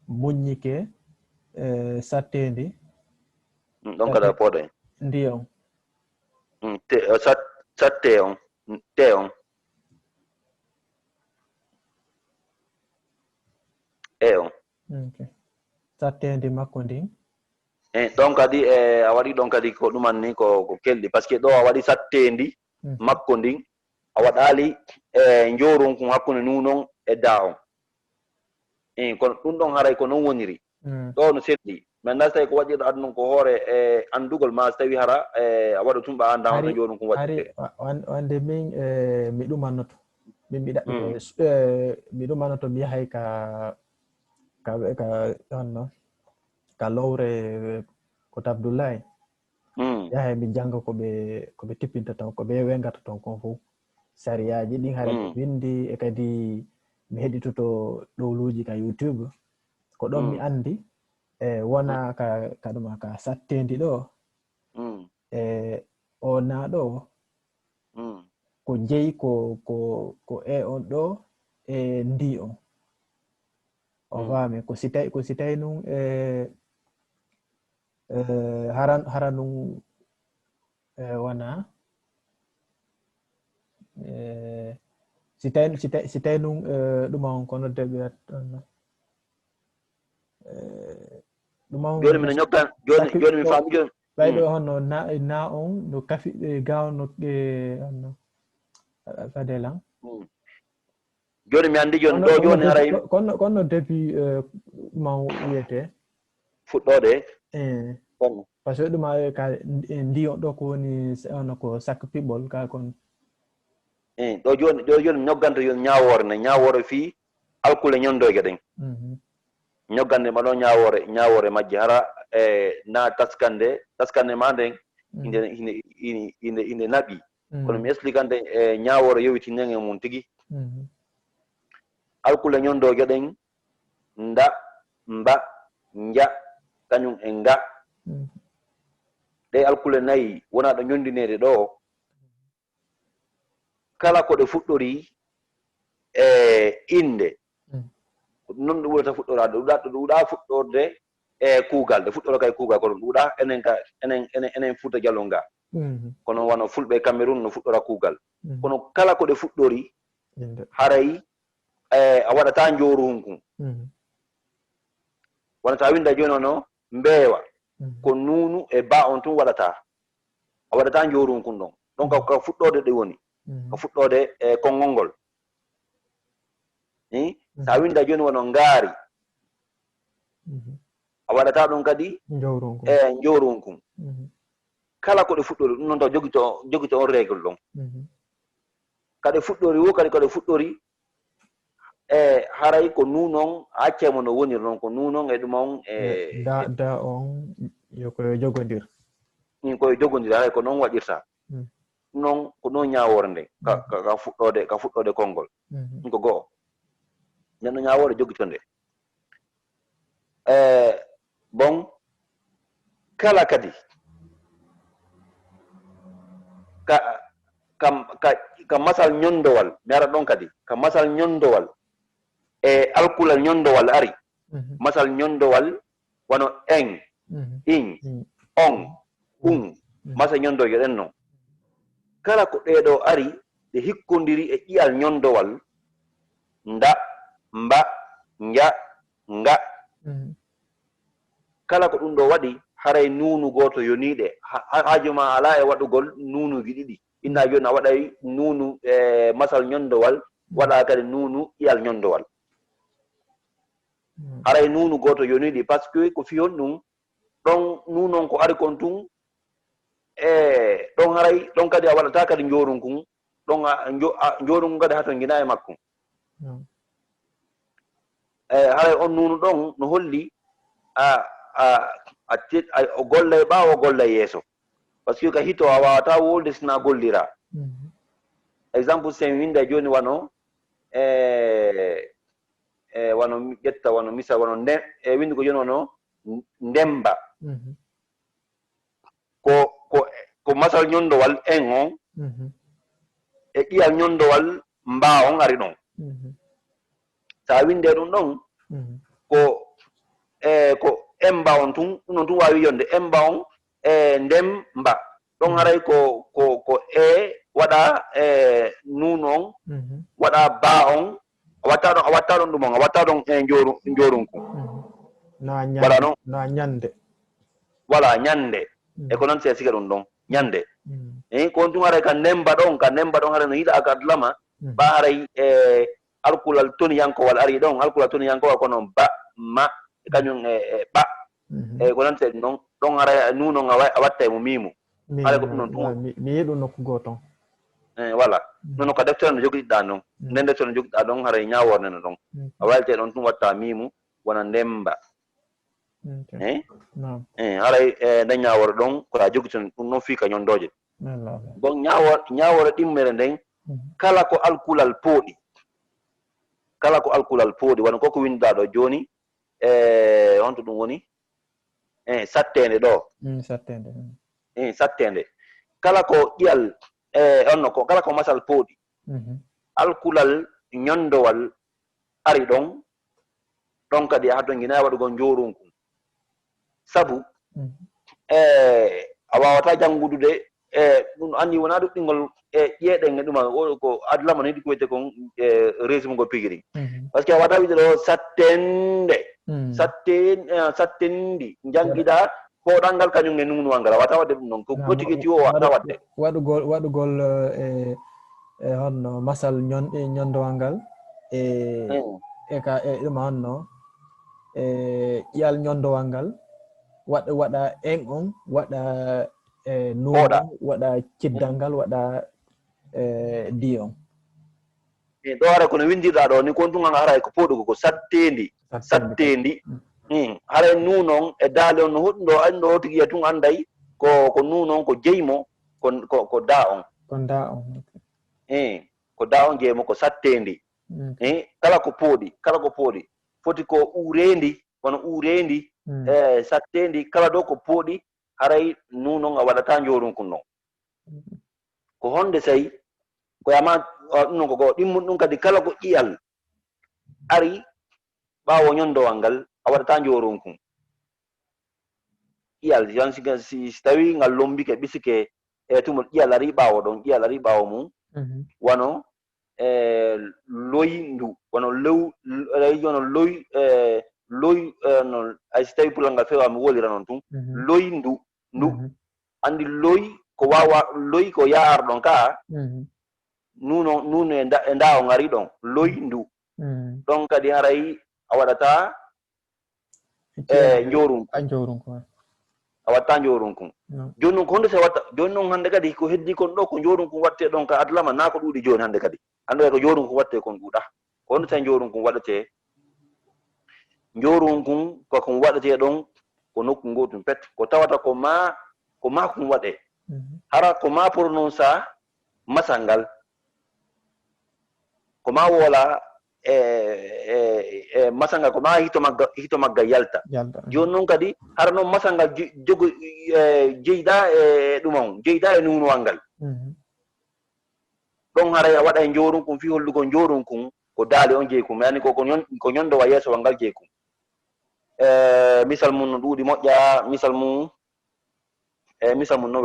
muññike sattendi ɗon kada poɗay ndiyam satte on te on on sattendi makko ndin ɗon kadi a waɗi ɗon kadi ko ɗuman ni ko kelɗi par ce que ɗo a waɗi sattendi makko ndin a waɗali njorum kum hakkunde nunon e da on kono ɗum ɗon haray ko non woniri ɗo no seɗɗi mais nas tawi ko waɗirɗo aduna ko hoore andugol ma so tawi hara a waɗa tumɓa anda hono njorum kum waɗirte wande min mi ɗumannoto min mi ɗaɓɓi mi ɗumannoto mi yahay ka lowre ko tabdoulaye yahay mi janga koɓe tippinta ton ko ɓe wengata ton kon fof sariyaji ɗin haɗa ɓe windi e kadi mi heɗitoto ɗowluji ka YouTube ko ɗon mi andi wona ka ɗuma ka sattendi ɗo o na ɗo ko jeyi ko on ɗo e ndi on o fami ko sitay nun hara nun wona sitay nun ɗuma on kono deɓe ɗuma on joni mino ñoggan joni mi faami joni ɓayɗo honno na on no kafi gawno honno fadelan joni mi andi joni ɗo joni haray konno depuis ɗuma wiyete fuɗɗode par ce que ɗuma ka ndiyon ɗo ko woni ono ko sakk piɓɓol ka kon ɗo joni ñogganta yon ñawore fi alkule ñondoyge ɗen ñoggande ma ɗo ñawore majje hara na taskande ma nden inde naɓi kono mi explicante ñawore yowitinen e mum tigi alkule ñondoyge ɗen nda mba nja kañum e nga ɗe alkule nayi wona ɗo ñondinede ɗo kala ko ɗe fuɗɗori inde non ɗo ɓurata fuɗɗorade ɗo ɗuɗa fuɗɗorde kuugal ɗe fuɗɗora kay kuugal kono ɗuɗa enen Fuuta Jallo nga kono wano fulɓe Cameroun no fuɗɗora kuugal kono kala ko ɗe fuɗɗori haray a waɗata njorunku wona ta winda joni ono mbeewa ko nunu e ba on tun waɗata a waɗata njorunku ɗon donc ka fuɗɗode ɗe woni ka fuɗɗode konngol ngol sa winda joni wono ngaari a waɗata ɗum kadi njorunku kala ko ɗe fuɗɗori ɗum noon taw jogito on règle ɗon kade fuɗɗori wo kadi kade fuɗɗori haray ko nunon accemo no woniri noon ko nunon e ɗum on da on koye jogodir koye jogodir haray ko noon waɗirta non ko noon ñawore nde ka fuɗɗode konngol ɗum ko go'o nden no ñawore jogito nde bon kala kadi ka masal ñondowal mi ara ɗon kadi ka masal ñondowal alkulal ñondowal ari masal ñondowal wano en in on masa ñondoje ɗen noon kala ko ɗeɗo ari ɗe hikkodiri e ƴiyal ñondowal nda mba nja nga kala ko ɗum ɗo waɗi haray nunu goto yoniɗe hajuma ala e waɗugol nunuji ɗiɗi inna joni a waɗay nunu masal ñondowal waɗa kadi nunu ƴiyal ñondowal haray nunu goto yoniɗi par ce que ko fiyon ɗum ɗon nunon ko ari kon tun ɗon haray ɗon kadi a waɗata kadi njorunku ɗon njorunku kadi haton gina e makko haray on nunu ɗon no holli o golla e ɓaawo o golla e yeeso par ce que ka hito a wawata wolde sina gollira exemple sen winda joni wano wano mi ƴetta wano misal wano windi ko joni wano ndemba ko masal ñondowal en on e ƴiyal ñondowal mba on ari ɗon sa winde ɗum ɗon ko emba on tun ɗum noon tun wawi yonde emba on ndem mba ɗon haray ko waɗa nun on waɗa ba on a watta ɗon ɗum on a watta ɗon njorunku waɗa noon na ñande voilà ñande e ko noon se siga ɗum ɗon ñande kon tun haray ka ndemba ɗon haray no yiɗa ka ADLaM ba haray alkulal toniyankowal ari ɗon alkulal toniyankowal ko noon ba ma kañum e ɓa e ko nante ɗum ɗon ɗon haray nunon a watta mo mimu haray ko ɗum noon tun mi yiɗu nokku goto voilà nono ko deftere no jogiɗɗa noon nden deftere no jogiɗɗa ɗon haray ñaworde no ɗon a walte ɗon tun watta mimu wona ndemba haray nden ñawore ɗon koya jogito ɗum noon fii ka ñondoje bon ñawore ɗimmere nden kala ko alkulal pooɗi wona koko winduɗa ɗo joni honto ɗum woni sattende ɗo sattende kala ko ƴiyal kala ko masal pooɗi alkulal ñondowal ari ɗon kadi ha ton gina waɗugol njorunku sabu a wawata jangudude ɗum andi wona ɗuɗɗingol ƴeeɗen e ɗuma ko ADLaM no yiɗi ko wiyete kon résumé ngol pigiri par ce que a wawata wiide ɗo sattendi jangiɗa hoɗal ngal kañum e nunuwal ngal a wawata wadde ɗum noon ko ɓotigeti o wawata wadde waɗugol honno masal ñondowal ngal ɗuma honno ƴiyal ñondowal ngal waɗa en on waɗa nuno waɗa ciddal ngal waɗa di on ɗo haray kono windirɗa ɗo ni kon tun an haray ko pooɗugo ko sattendi haray nunon e daale on no hoɗum ɗo andi ɗo tigi yiya tun anday ko nunon ko jeymo ko da on ko da on jeymo ko sattendi kala ko pooɗi foti ko urendi wono urendi sattendi kala ɗo ko pooɗi haray nuno nga wadata njorun kunno ko honde say ko yama no ko dimmun dum kadi kala ko iyal ari bawo nyondo wangal wadata njorun kun iyal yan si tawi ngal lombi ke bisike tumul iyal ari bawo don iyal ari bawo mum wano loyindu wano lew yono loy no ay tawi pulangal fewa mi wolira non tum loyindu ndu andi loy ko wawa loy ko yaar don ka nuno e ndawo ngari don loyindu don kadi haray a waɗata njorun ko a watta njorun kun joni noon ko honde so watta joni noon hande kadi ko heddi kon ɗo ko njorun kun watte ɗon ka ADLaM na ko ɗuuɗi joni hande kadi hande ko njorun kun watte kon ɗuuɗa ko honde so njorun kun waɗete njorun kun kokon waɗete ɗon ko nokku gotum pet ko tawata ko ma kun waɗe hara ko ma pour noon sa masangal ko ma wola masangal ko ma hito magga yalta joni noon kadi hara noon masangal jogo jeyɗa e ɗumon jeyɗa e nunuwal ngal ɗon haray a waɗa e njorun kun fi hollugo njorun kun ko daali on jeykum yani ko ñondowa yeesowal ngal jeykum misal mum no ɗuuɗi moƴƴa misal mum no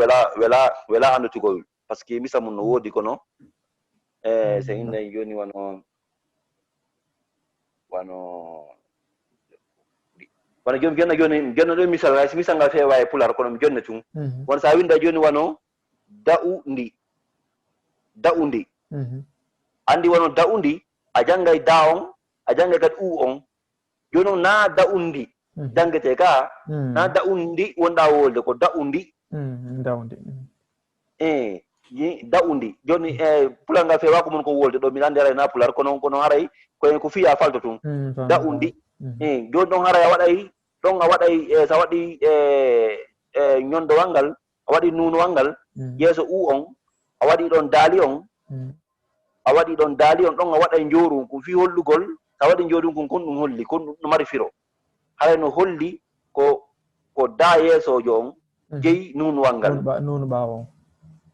wela andutugol par ce que misal mum no woodi kono so innayi joni wano joni jonna ɗo misal hay misal ngal feewa e pular kono mi jonne tun won sa winda joni wano da'undi andi wano da'undi a jangay da on a jangay kadi on joni on na da'undi jangete ka na da'undi wonɗa wolde ko da'undi da'undi joni pular ngal feewa ko mon ko wolde ɗo mi andi haray na pular kono haray ko fiya falto tun da'undi joni ɗon haray a waɗay sa waɗi ñondowal ngal a waɗi nunowal ngal yeeso on a waɗi ɗon daali on ɗon a waɗay njorun kun fi hollugol sa waɗi njorun kun kon ɗum holli kon ɗum mari firo haray no holli ko da yeesojo on jeyi nunuwal ngal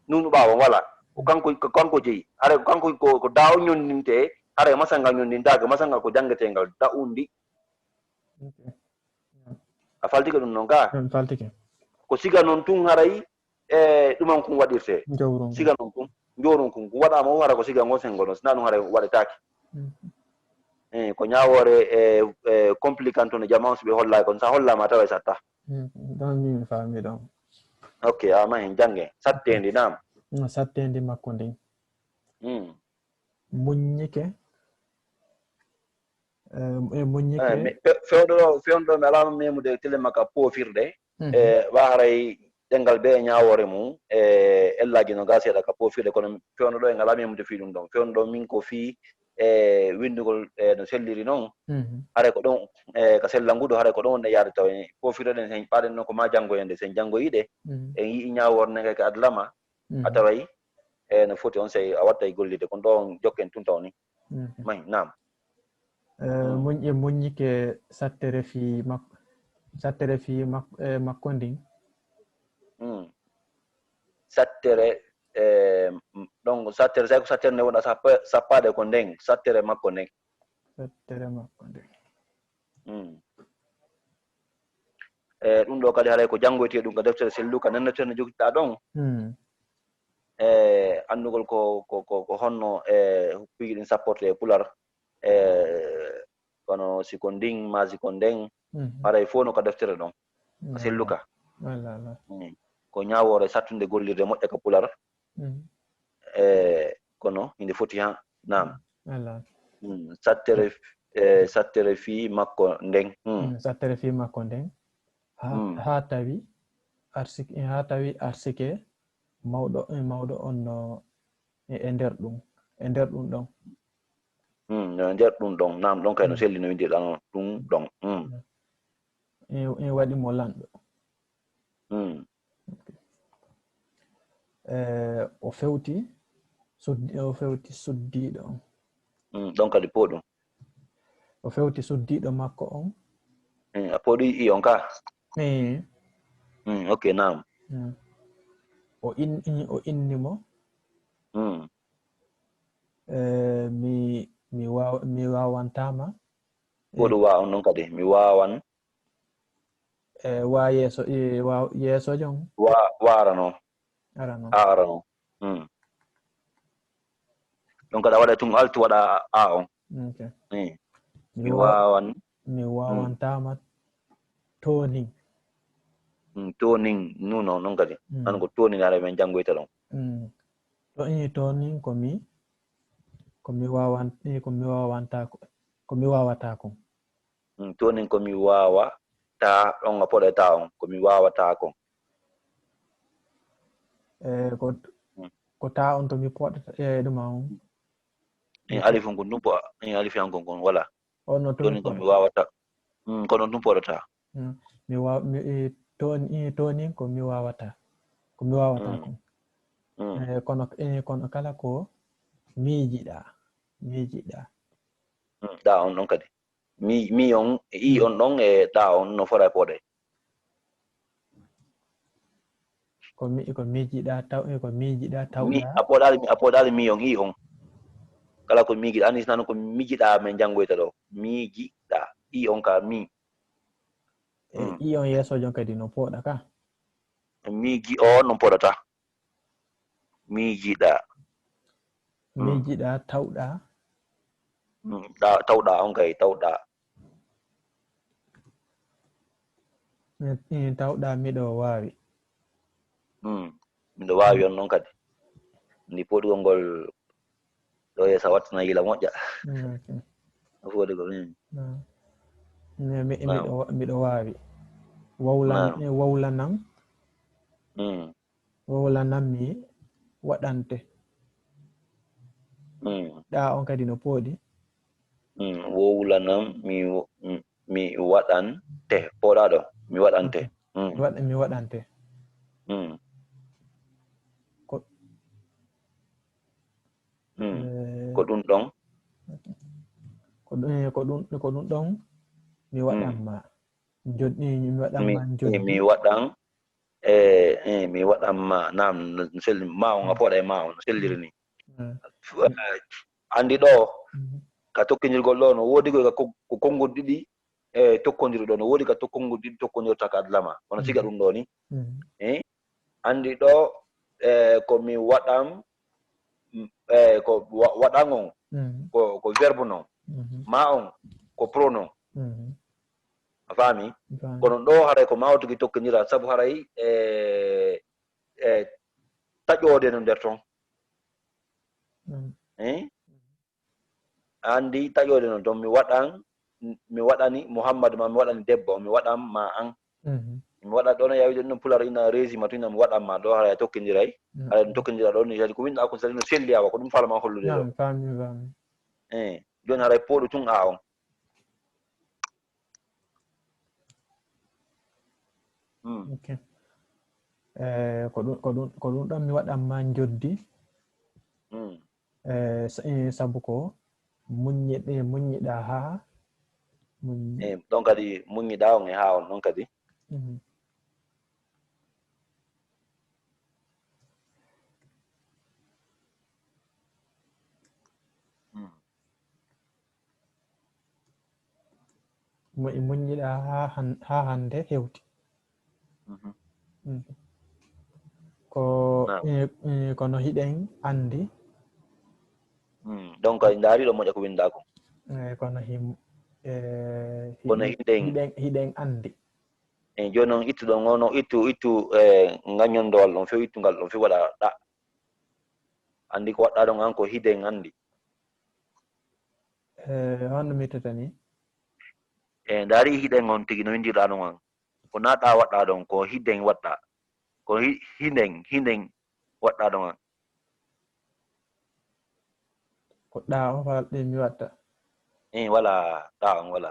nunu ɓawo wala ko kanko jeyi haray kanko ko da o ñondinte haray masangal ñondintaake masangal ko jangetengal da'undi a faltike ɗum noon ka ko siga noon tun haray ɗuman kun waɗirte siga noon kun njorun kun ko waɗama o hara ko siga ngo sengo ɗon sina ɗum haray waɗetake ko ñawore compliquant to no jama on so ɓe hollaki kon sa hollama tawa e satta ok ama hen jange sattendi nam sattendi makko ndin muññike fewɗo mi alama memude tele makka poofirɗe wa haray ɗengal be e ñawore mum ellaji no ga seeɗa ka poofirɗe kono fewno ɗo e ngala memude fi ɗum ɗon fewno ɗo min ko fi windugol no selliri noon haray ko ɗon ka sellanguɗo haray ko ɗon wonɗe yaade taw poofirɗe ɗen sen ɓaɗen noon ko ma janngoyende sen janngoyiɗe en yii ñaworde keke ADLaM a taway no foti on sey a watta e gollide kono ɗo on jokken tun taw ni mahi nam muññike sattere fi makko ndin sattere donc sattere say ko sattere nde wonɗa sappade ko nden sattere makko nden ɗum ɗo kadi haray ko janngoyte ɗum ko deftere selluka nannetene jogiɗɗa ɗon andugol ko honno huppiji ɗin sapporte e pular kono siko ndin ma siko nden haray fof no ko deftere ɗon ko selluka ko ñawore sattunde gollirde moƴƴa ka pular kono inde foti ha nam sattere fi makko nden sattere fi makko nden ha tawi arsike mawɗo on no e nder ɗum ɗon no nder ɗum ɗon nam ɗon kay no selli no windiɗa ɗum ɗon en waɗi mo lanɗo o fewti suddiɗo on ɗon kadi poɗum o fewti suddiɗo makko on a poɗi i on ka Okay, naam. O inni mo. Mi wawantama. Kodu wa on non kadi mi wawan. Wa yeso jong. Arano. Donc kada wada tum altu wada a on. Okay. Mi wawan. Mi wawantama toning. Toning nuno non kadi. An ko toning ara men jangoyta don. Toning ko mi wawata ko. Toning ko mi wawa ta on apode ta on ko mi wawata ko. Ko ta on to mi podata duma on. Alifun ko numpo alif an kon wala. No toning ko mi wawata. Ko non numpo ta. Toning ko mi wawata ko. Kono kala ko miijiɗa. Da on non kadi. Mi on on don da on no fora pode. Ko miijiɗa tawɗa. Mi apodali mi on on. Kala ko migi anis nan ko mijiɗa men jangoyta do. Mijiɗa on ka mi. On yeso jon kadi no poɗa ka. Migi on no podata. Mijiɗa. Tawɗa. Tawɗa on kay tawɗa. Tawɗa miɗo wawi. Miɗo wawi on non kadi. Ni poɗugol ngol do yesa watna yila moƴƴa. Fode go miɗo wawi. Wawlanam mi waɗante. Da on kadi no poɗi. Wowlanam mi waɗante poɗaɗo mi waɗante. Mi waɗante. Ko ɗum ɗon. Ko ɗum ɗon mi waɗanma joddi. Mi waɗan mi waɗanma nam selli ma on apoɗa ma on selliri ni. Andi ɗo ka tokkinirgol ɗo no wodi ko konngol ɗiɗi tokkondiri ɗo no wodi ka tokkongol ɗiɗi tokkondirta ka ADLaM kono siga ɗum ɗo ni. Andi ɗo ko mi waɗan ko waɗan on ko verbe non. Ma on ko pronom. A faami. Kono ɗo haray ko mawtuki tokkinira sabu haray taƴode no nder ton. Andi taƴode no ton mi waɗani Muhammad ma mi waɗani debbo mi waɗan ma an. Mi waɗa ɗo no yawi no pular ina résima tuna mi waɗan ma ɗo haray tokkindiray. Haray ɗum tokkindira ɗo ni ko winɗa ko salino selli awa ko ɗum falama hollude ɗo. Joni haray poɗo tun a on. Okay. Ko ɗum ɗon mi waɗan ma joddi. Sabu ko muññiɗa ha. Ɗon kadi muññiɗa on ha on ɗon kadi. Muññiɗa ha hande hewti. Kono hiɗen andi. Donc ndaari ɗo moƴƴa ko winda ko. Kono hiɗen andi. Joni noon ittu ɗon ono ittu gañondowal ɗon few ittungal ɗon few waɗa ɗa. Andi ko waɗɗa ɗon an ko hiɗen andi. Honno mittata ni. Ndaari hiɗen on tigi no windirɗa ɗon an ko na ɗa waɗɗa ɗon ko hiɗen waɗɗa ko hiɗen waɗɗa ɗon an. Ko ɗa on falɗe mi watta. Wala ɗa on wala.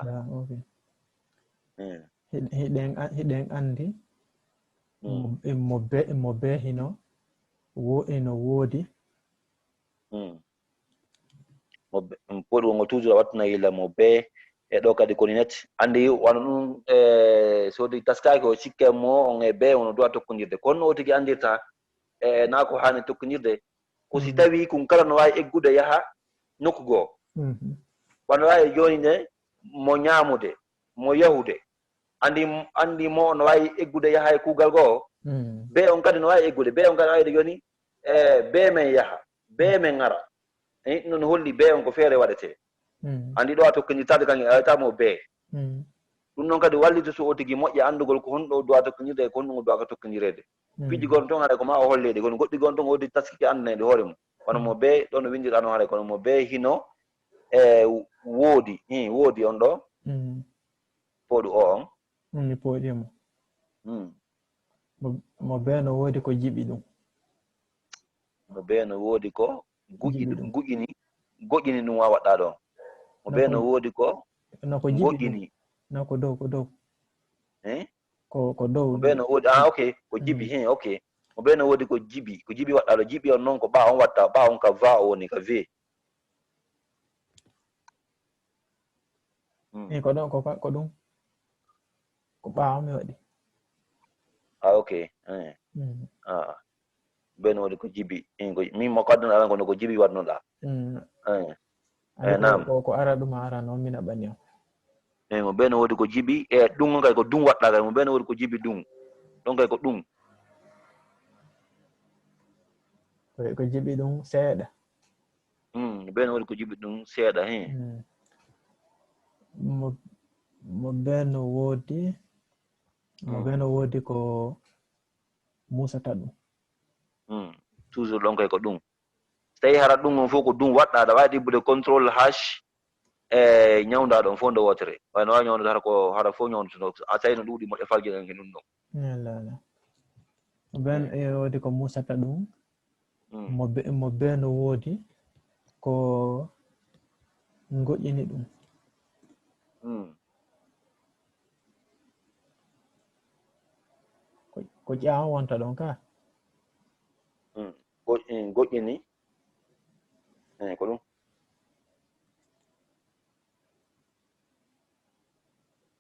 Hiɗen andi. Mo be hino eno woodi. Poɗugo ngo toujours a wattina yila mo be e ɗo kadi koni net andi wano ɗum sodi taskaki o sikke mo on e be ono duwa tokkodirde kono o tigi andirta na ko hani tokkodirde ko si tawi kum kala no wawi eggude yaha nokku goo wano wawi joni ne mo ñamude mo yahude andi mo no wawi eggude yaha e kuugal goo be on kadi no wawi eggude be on kadi wayde joni be men yaha be men ngara non holli be on ko feere waɗete andi ɗo a tokkodirtade kange awetamo be ɗum noon kadi wallito so o tigi moƴƴe andugol ko honɗo duwa tokkodirde e ko honɗum o duwa ka tokkodirede piji gon toon haɗa ko ma o hollede kono goɗɗi gon toon odi taskike andanede hoore mum kono mo be ɗon no windirano haɗa kono mo be hino woodi woodi on ɗo pooɗu o on mi pooɗimo mo be no woodi ko jiɓi ɗum mo be no woodi ko guƴini ɗum wa waɗɗa ɗon mo be no woodi ko goƴini ko dow ko dow mo be no woodi ok ko jiɓi ok mo be no woodi ko jiɓi waɗɗa ɗo jiɓi on noon ko ɓa on watta ɓa on ka va o woni ka ve ko ɗon ko ɗum ko ɓa mi waɗi ok be no woodi ko jiɓi min mo kaddun aran kono ko jiɓi waɗnoɗa nam ko ara ɗum ara noon mina ɓani on mo be no woodi ko jiɓi ɗum on kay ko ɗum waɗɗa kay mo be no woodi ko jiɓi ɗum ɗon kay ko ɗum ko jiɓi ɗum seeɗa be no woodi ko jiɓi ɗum seeɗa mo be no woodi ko musata ɗum toujours ɗon kay ko ɗum so tawi hara ɗum on fof ko ɗum waɗɗa aɗa wawi ɗibbude contrôle hash ñawda ɗon fof nde wotere wayno wawi ñawdude hara fof ñawdutuno a tawi no ɗuuɗi moƴƴa faljiɗen ke ɗum ɗon mo be no woodi ko musata ɗum mo be no woodi ko goƴƴini ɗum ko ƴawan wonta ɗon ka goƴƴini ko ɗum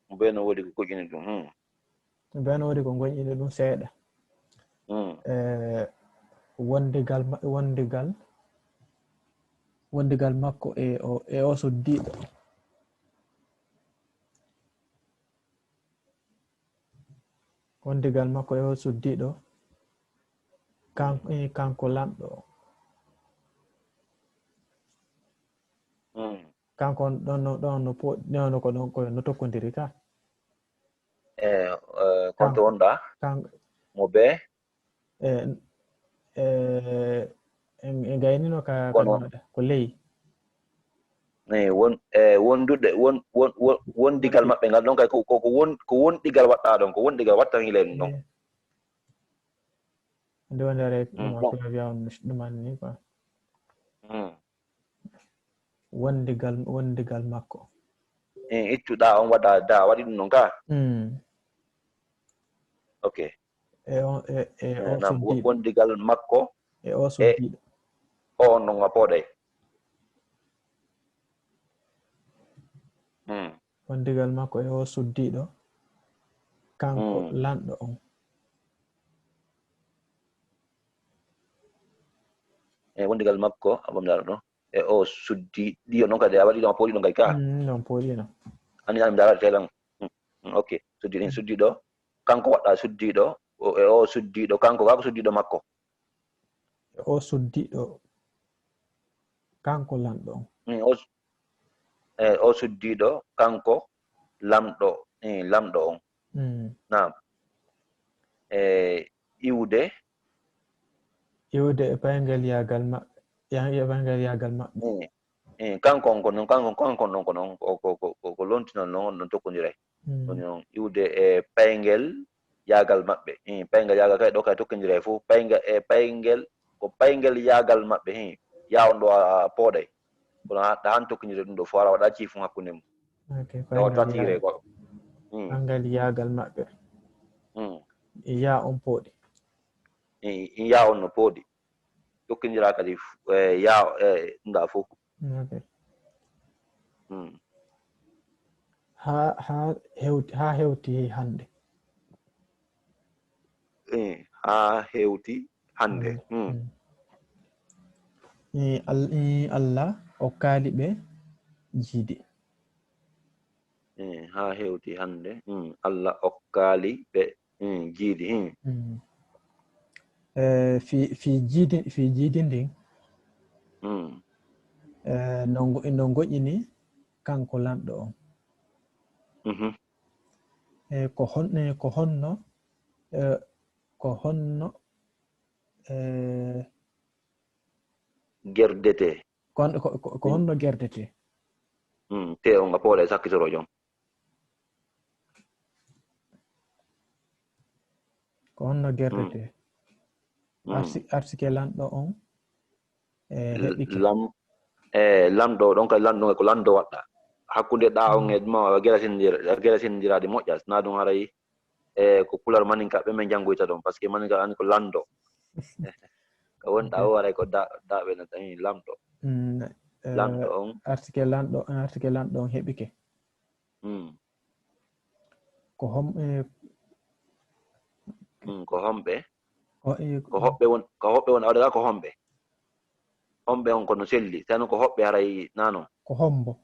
mo be no woodi ko goƴƴini ɗum mo be no woodi ko goƴƴini ɗum seeɗa wondigal makko e o suddiɗo wondigal makko e o suddiɗo kanko lamɗo kanko ɗon ko no tokkodiri ka konto wonɗa mo be en gaynino ka ko ley wondigal maɓɓe ngal ɗon kay ko wonɗigal waɗɗa ɗon ko wonɗigal wattan hilen ɗon nde wondere ɗumanni quoi wondigal makko iccuɗa on waɗa da waɗi ɗum ɗon ka ok wondigal makko e o suddiɗo o on ɗon a pooɗay wondigal makko e o suddiɗo kanko lanɗo on wondigal makko abamdaɗo ɗo e o suddiɗo ɗon kadi a waɗi ɗon a pooɗi ɗon kay ka non pooɗino ani mi darata telan ok suddiɗo kanko waɗɗa suddiɗo e o suddiɗo kanko kako suddiɗo makko e o suddiɗo kanko lamɗo on o suddiɗo kanko lamɗo on nam iwde e payngel yagal maɓɓe kanko on ko noon kanko noon ko noon ko lontinon noon ɗon tokkodiray woni noon iwde e payngel yagal maɓɓe payngel yagal kay ɗo kay tokkodiray fof payngel ko payngel yagal maɓɓe ya on ɗo a pooɗay kono ɗa han tokkodire ɗum ɗo fo ara waɗa ciifum hakkunde mum o tatire ko payngel yagal maɓɓe ya on pooɗi ya on no pooɗi tokkodira kadi ya ɗum ɗa fof ha hewti hande. Ha hewti hande. Allah o kaali ɓe jiidi. Ha hewti hande. Allah o kaali ɓe jiidi. fi jiidi ndin no goƴini kanko lanɗo on. ko honno gerdete. ko honno gerdete. Te on nga poole sakkitoro jom. Ko honno gerdete. Arsike lanɗo on heɓike. Lamɗo ɗon kadi lanɗo ko lanɗo waɗɗa hakkunde ɗa on e ma gera sindirade moƴƴa na ɗum haray ko pular maninkaɓe men janngoyta ɗon par ce que maninka ani ko lanɗo ko wonɗa o waray ko daɓe no tan lamɗo lamɗo on artike lanɗo on heɓike. Ko homɓe ko hoɓɓe won awɗa ko homɓe on kono selli tan ko hoɓɓe haray nano ko hombo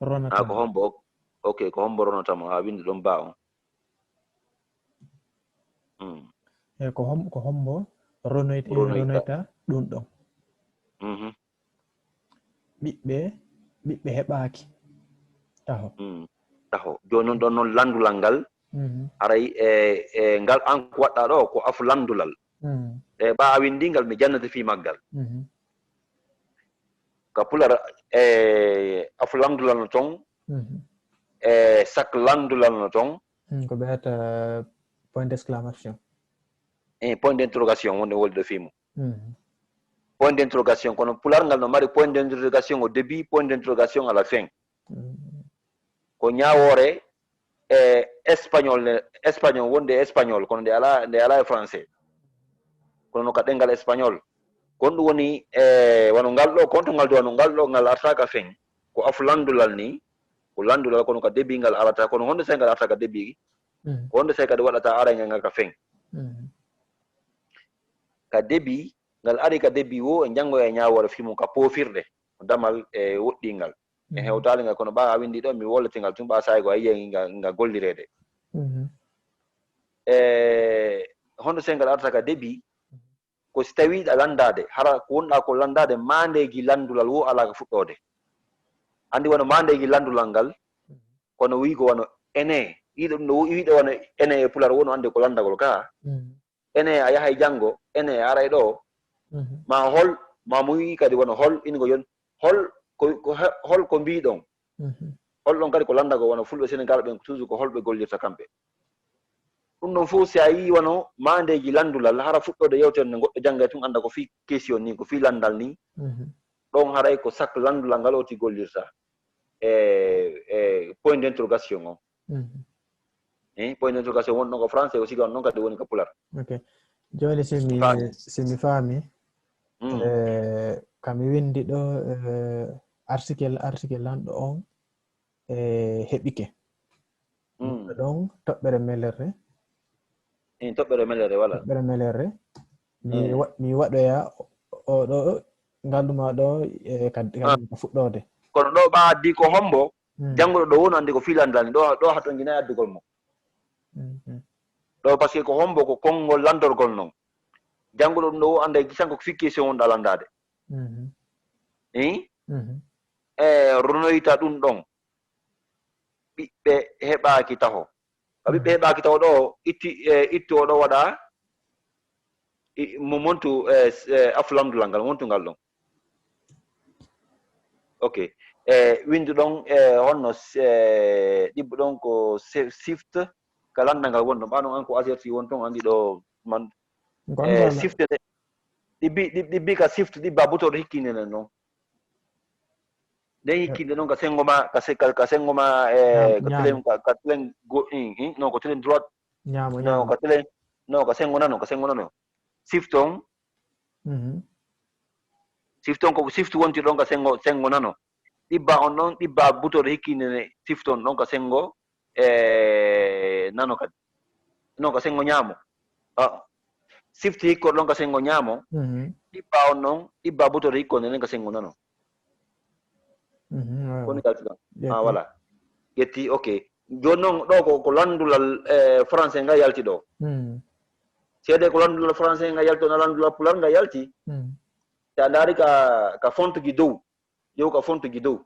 ronata. Ko hombo. Ok, ko hombo ronatamo ha windi ɗon ba on. Ko hombo ronoyta ɗum ɗon. ɓiɓɓe heɓaki taho. Joni noon ɗon noon landulal ngal haray ngal an ko waɗɗa ɗo ko afu landulal ɓa a windingal mi jannata fi maggal ka pular afu landulal no ton sak landulal no ton ko ɓeyata point d'exclamation. Point d'interrogation wonde wolde fimu. Point d'interrogation kono pular ngal no mari point d'interrogation au début, point d'interrogation à la fin. Ko ñawore espagnol wonde espagnol kono nde ala e français kono no ka ɗengal espagnol kon ɗum woni wano ngal ɗo konto ngal do wano ngal ɗo ngal artaka fen ko afu landulal ni ko landulal kono ka début ngal arata kono honde say ngal arta ka début ko honde say kadi waɗata araygal ngal ka fen ka début ngal ari ka début wo e janngo e ñawore fimu ka pofirɗe damal e woɗɗingal e hewtali ngal kono ɓa a windi ɗo mi wolletingal tum ɓa saygo a yiye ngal gollirede honde say ngal arta ka début ko si tawiɗa landade hara ko wonɗa ko landade mandeji landulal wo ala ka fuɗɗode andi wono mandeji landulal ngal kono wi ko wono ene yiɗo ɗum no wiɗo wono ene e pular wono ande ko landagol ka ene a yahay janngo ene aray ɗo ma mo wi kadi wono hol ingo yon hol ko mbiɗon hol ɗon kadi ko landago wono fulɓe sénégal ɓen toujours ko holɓe gollirta kamɓe ɗum ɗon fof si a yi wono mandeji landulal hara fuɗɗode yewtere nde goɗɗo jangga tun anda ko fi question ni ko fi landal ni ɗon haray ko sak landulal ngal oti gollirta point d'interrogation o point d'interrogation wonɗon ko français aussi gon noon kadi woni ko pular. Joni simi faami kami windi ɗo article lanɗo on heɓike ɗon toɓɓere melerre toɓɓere melerre wala toɓɓere melerre mi waɗoya oɗo ngalduma ɗo kadi fuɗɗode kono ɗo ɓa addi ko hombo jannguɗo ɗo woni andi ko filandani ɗo haton jinayi addugol mo ɗo par ce que ko hombo ko konngol landorgol noon jannguɗo ɗum ɗo anda gisanko ko fi question wonɗa landade ronoyta ɗum ɗon ɓiɓɓe heɓaki taho ka ɓiɓɓe heɓaki taho ɗo itti oɗo waɗa mo montu afulamdulal ngal montugal ɗon ok windu ɗon honno ɗibbo ɗon ko sift ka landal ngal wonɗon ɓanon an ko aserti won ton andi ɗo man sifte ɗibbi ka sift ɗibba butoɗo hikkindenen noon nden hikkinde noon ka sengoma ka sengoma ka telen non ko telen droite non ka telen non ka sengo nano sifton sifton ko sift wonti ɗon ka sengo nano ɗibba on ɗon ɗibba butore hikkinde sifton ɗon ka sengo nano kadi non ka sengo ñaamo sifti hikkor ɗon ka sengo ñaamo ɗibba on ɗon ɗibba butore hikkonde nden ka sengo nano koni yaltiɗon voilà yetti ok joni noon ɗo ko landulal français nga yalti ɗo seede ko landulal français nga yalti ona landulal pular nga yalti te a ndaari ka fontuji dow ƴeew ka fontuji dow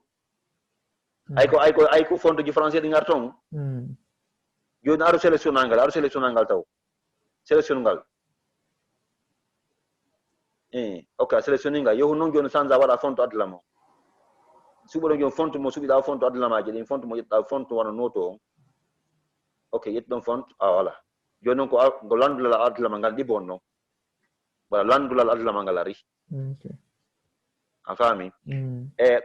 ay ko fontuji français ɗi ngar toon joni aɗo sélectionnal ngal taw sélection ngal ok a sélectionné ngal yehu noon joni change a waɗa fontu ADLaM o suɓo ɗon joni fontu mo suɓiɗa fontu ADLamaji ɗin fontu mo ƴettaa fontu wona noto on ok yetti ɗon fontu voilà joni noon ko landulal ADLaM ngal ɗiɓon noon voilà landulal ADLaM ngal ari a faami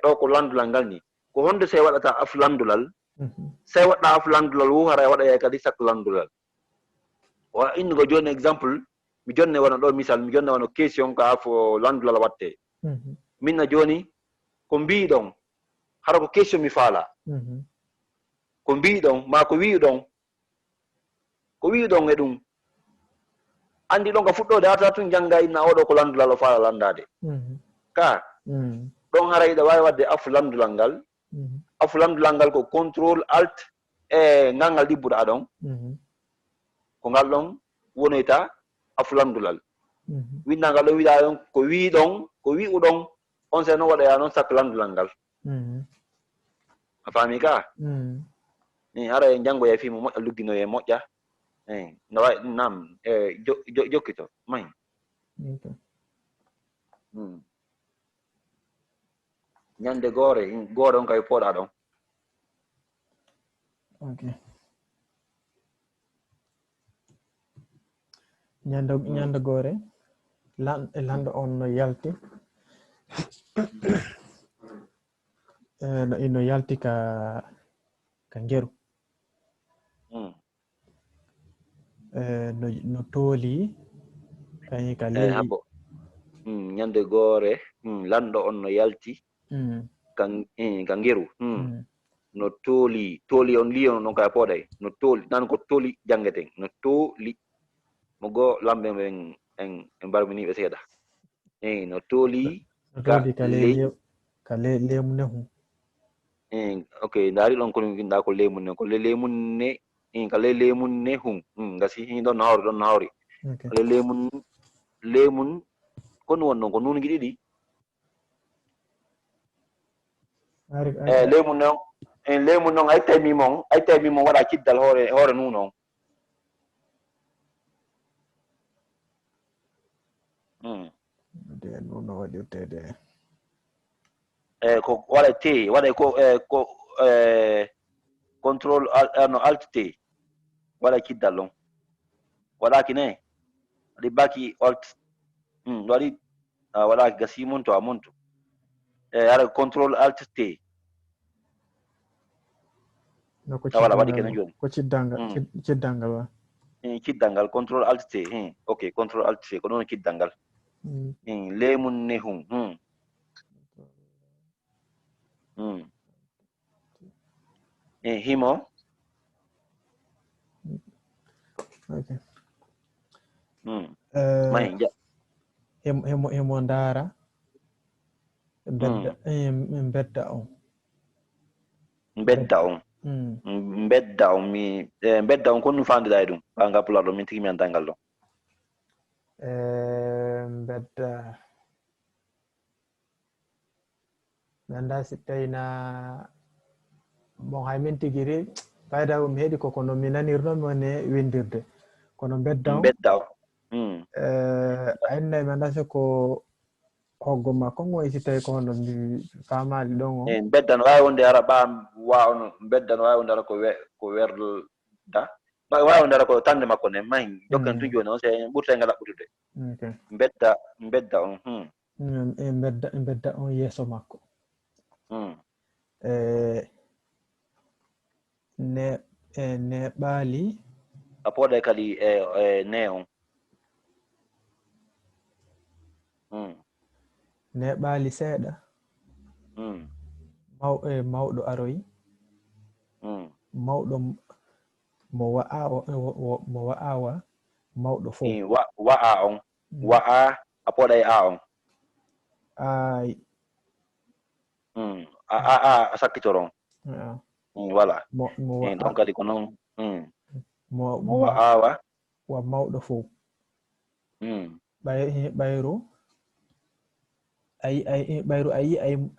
ɗo ko landulal ngal ni ko honde sey waɗata af landulal sey waɗɗa af landulal wo hara waɗa kadi sak landulal wa innugo joni exemple mi jonne wona ɗo misal mi jonne wona question ka afo landulal watte minna joni ko mbiɗon hara ko question mi faala ko mbiɗon ma ko wiɗon e ɗum andi ɗon ka fuɗɗode arta tun jangga inna oɗo ko landulal o faala landade ka ɗon hara iɗa wawi wadde afu landulal ngal afu landulal ngal ko contrôle alt ngal ngal ɗibbuɗa ɗon ko ngal ɗon wonoyta afu landulal windangal ɗo wiɗa ɗon ko wiɗon ko wi'uɗon on se noon waɗoya noon sak landulal ngal a faami ka hara e janngoya fimo moƴƴa lugginoye moƴƴa no wawi nam jokkito may ñande goore on kay pooɗa ɗon ñande goore lanɗo on no yalti no yalti ka ngeru no tooli kañi ka lewi habo ñande goore lanɗo on no yalti ka ngeru no tooli on liyon ɗon kaya pooɗay no tooli nan ko tooli jangeten no tooli mo goo lamɓe en mbarminiɓe seeɗa no tooli ka leymu ne hum ok ndaari ɗon kono winɗa ko leymunne ko leymunne ka leymunne hum gasi ɗon no hawri ka leymun koni won ɗon ko nunuji ɗiɗi leymun noon ay tawi mimon waɗa kiddal hoore nuun on nuno waɗirtede ko waɗa te waɗa ko contrôle no alt te waɗa kiddal ɗon waɗaki ne waɗi baki alt waɗi waɗaki gasi monto a monto ara contrôle alt te wala waɗi kene joni ko ciddal wa kiddal ngal contrôle alt t ok contrôle alt t ko ɗon kiddal ngal leymun ne hum himo may hemo ndaara bedda on bedda on kon no fandira e ɗum ɓanga pular ɗo min tigi mi anda ngal ɗon bedda mi anda si tawina bon hay min tigiri fayda mi heeɗi koko no mi nanirnomi woni windirde kono bedda on aynnayi mi anda siko hoggo makko ngoy si tawi ko hono mi famali ɗon o bedda no wawi wonde ara ɓa wawno bedda no wawi wonde ara ko werda wawi wonde ara ko tande makko ne mayi jokkan tun joni on se ɓurta ngal ɗaɓɓutude bedda on bedda on yeeso makko ne ɓaali a pooɗe kadi ne on ne ɓaali seeɗa mawɗo aroyi mawɗo mo wa'awa mawɗo fo wa'a on wa'a a poɗay a on ay a sakkitoron voilà donc kadi ko noon mo wa'awa wa mawɗo fo ɓayro ɓayro a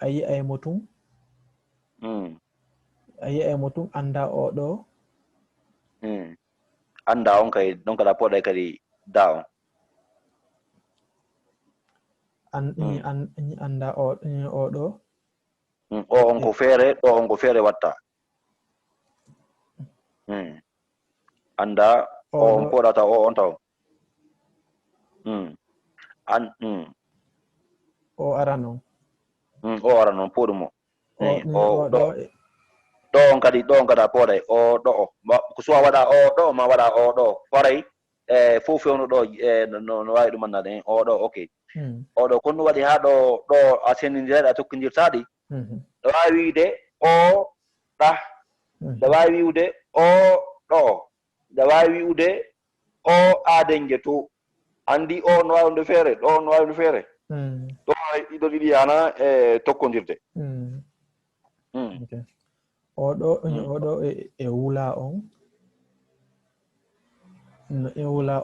yi'aymo tun a yi'aymo tun anda oɗo anda on kay donc aɗa poɗay kadi da on anda oɗo o on ko feere ɗo on ko feere watta anda o on poɗata o on taw o ara noon poɗumo ɗo on kadi a poɗay o ɗo ko suwa waɗa o ɗo ma waɗa o ɗo horay fof fewno ɗo no wawi ɗumannade o ɗo ok oɗo kon ɗum waɗi ha ɗo a sendidiraɗe a tokkodirtaɗi ɗo wawi wiide o ɗa ɗa wawi wiwde o ɗo ɗa wawi wiwde o adenje to andi o no wawi nde feere ɗo no wawi nde feere ɗo ɗiɗo ɗiɗi hana e tokkodirde oɗo e wula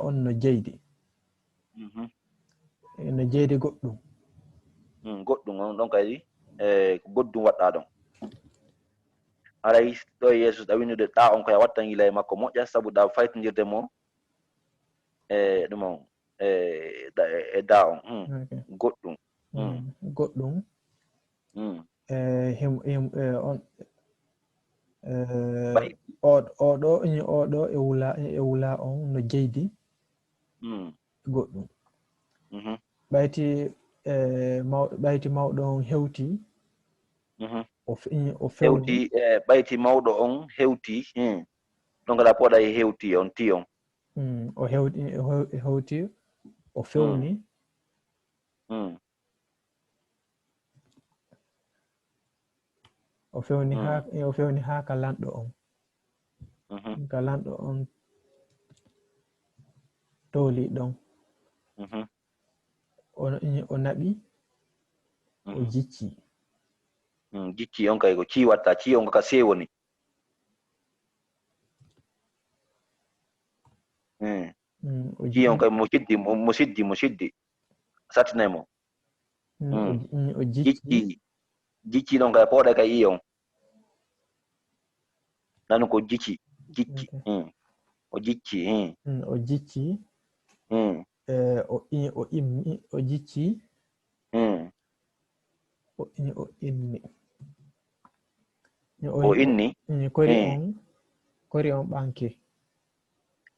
on no jeydi no jeydi goɗɗum on ɗon kadi ko goddum waɗɗa ɗon haray ɗo e yeeso ɗa winnude ɗa on koye wattan yila e makko moƴƴa saabu ɗa faytodirde mo e ɗum on e da on goɗɗum oɗo e wula on no jeydi goɗɗum ɓayti mawɗo on hewti o fewti ɓayti mawɗo on hewti ɗon gaɗa poɗa e hewti on ti on o hewti o fewni o fewni ha ka lanɗo on toli ɗon o naɓi o jicci on kay ko ci watta ci on ka sewoni ci on kay mo siddi sattinaymo jicci ɗon kay poɗa kay i on nanu ko jicci o jicci o immi o jicci o inni kori on ɓanke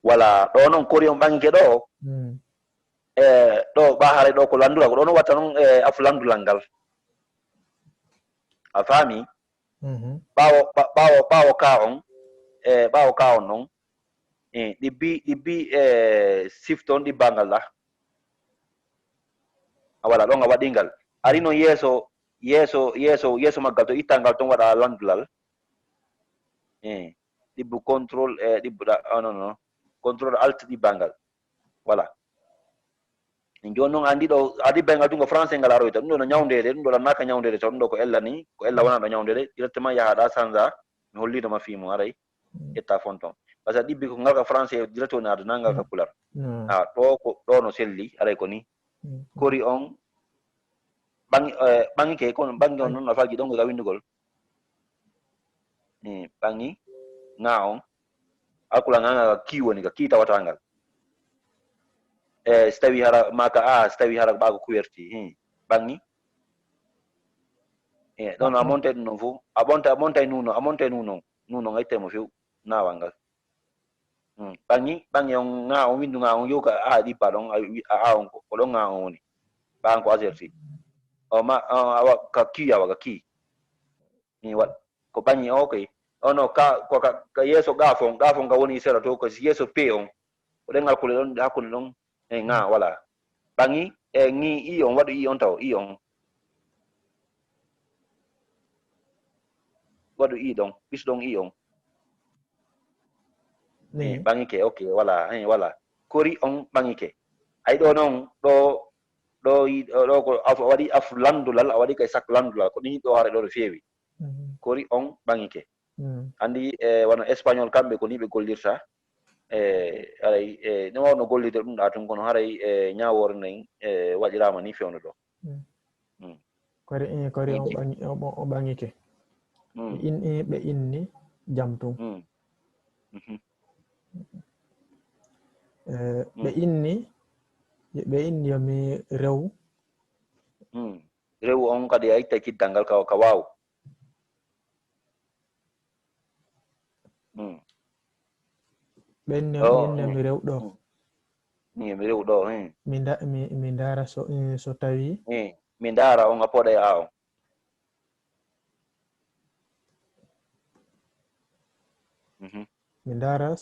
voilà ɗo noon kori on ɓanke ɗo ɗo ɓa haray ɗo ko landura ko ɗo no watta noon afu landulal ngal a faami ɓawo ka on ɓawo ka on noon ɗibbi sifton ɗibbangal ɗa a wala ɗon a waɗingal ari noon yeeso maggal to ittangal ton waɗa landulal ɗibbu contrôle ɗibbuɗa non contrôle alt ɗibbangal voilà joni noon andi ɗo a ɗibbaygal ɗum ko français ngal aroyta ɗum ɗo no ñawdede ɗum ɗo ɗannaka ñawdede taw ɗum ɗo ko ella ni ko ella wona ɗo ñawdede directement yahaɗa sanza mi hollidoma fimo aray ƴetta fon ton par ce que ɗibbi ko ngal ka français direct woni aduna ngal ka pular ɗo no selli aray ko ni kori on ɓangi ke kono ɓangi on noon no falji ɗon ka windugol ɓangi ŋa on alkula ŋaga ka ki woni ka ki tawatangal so tawi hara maka so tawi hara ɓaako kuwerti ɓangi ɗon a montay ɗum ɗon fof a montay nuno gattemo few nawal ngal ɓangi on ŋa on windu ŋa on yow ka a ɗibba ɗon a on ko ɗon ŋa on woni ɓan ko aserti awa ka ki awa ka ki waɗ ko ɓangi ok ono ka yeeso gafon ka woni sera to ko yeeso p on ko ɗen alkule ɗon hakkude ɗon ŋa voilà ɓangi ŋi i on waɗu i on taw i on wadu i don bis don i on ni bangike okay wala kori on bangike ay do non do ko wadi af landulal wadi kay sak landulal ko ni do hare do feewi kori on bangike andi wana espagnol kambe ko ni be gollirta ay no wawno gollide dum da tun kono haray nyaawor nen wadirama ni fewno do kori on bangike be inni jamtum be inni yomi rew on kadi ay taki dangal ka waw ben mi rew do ni mi rew do mi ndara so tawi mi ndara on apoda ya mi ndara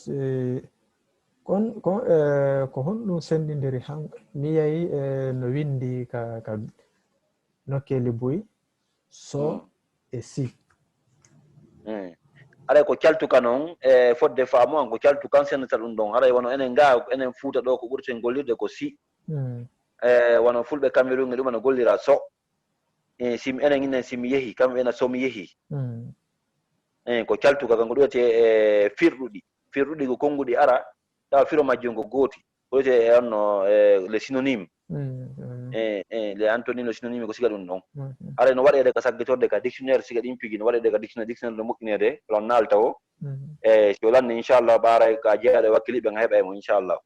ko honɗum sendindiri mi yayi no windi ka nokkeli boy so e si aɗa ko caltuka noon fodde faamu an ko caltukan sennata ɗum ɗon haɗa wono enen fuuta ɗo ko ɓurten gollirde ko si wono fulɓe cameron e ɗum ana gollira so sim enen inen simi yehi kamɓe ena somi yehi ko caltuka kanko ɗo wiyete firɗuɗi ko konnguɗi ara tawa firo majjum ko gooti ko wiyete onno le synonyme le antonyme le synonyme ko siga ɗum ɗon ara no waɗede ka saggitorde ka dictionnaire siga ɗin pigi no waɗede ka dictionnaire no moƴƴinede lon naalta o si o lanni inchallah ɓaara ka jeeyaɗo wakkiliɓe ga heɓa mo inchallah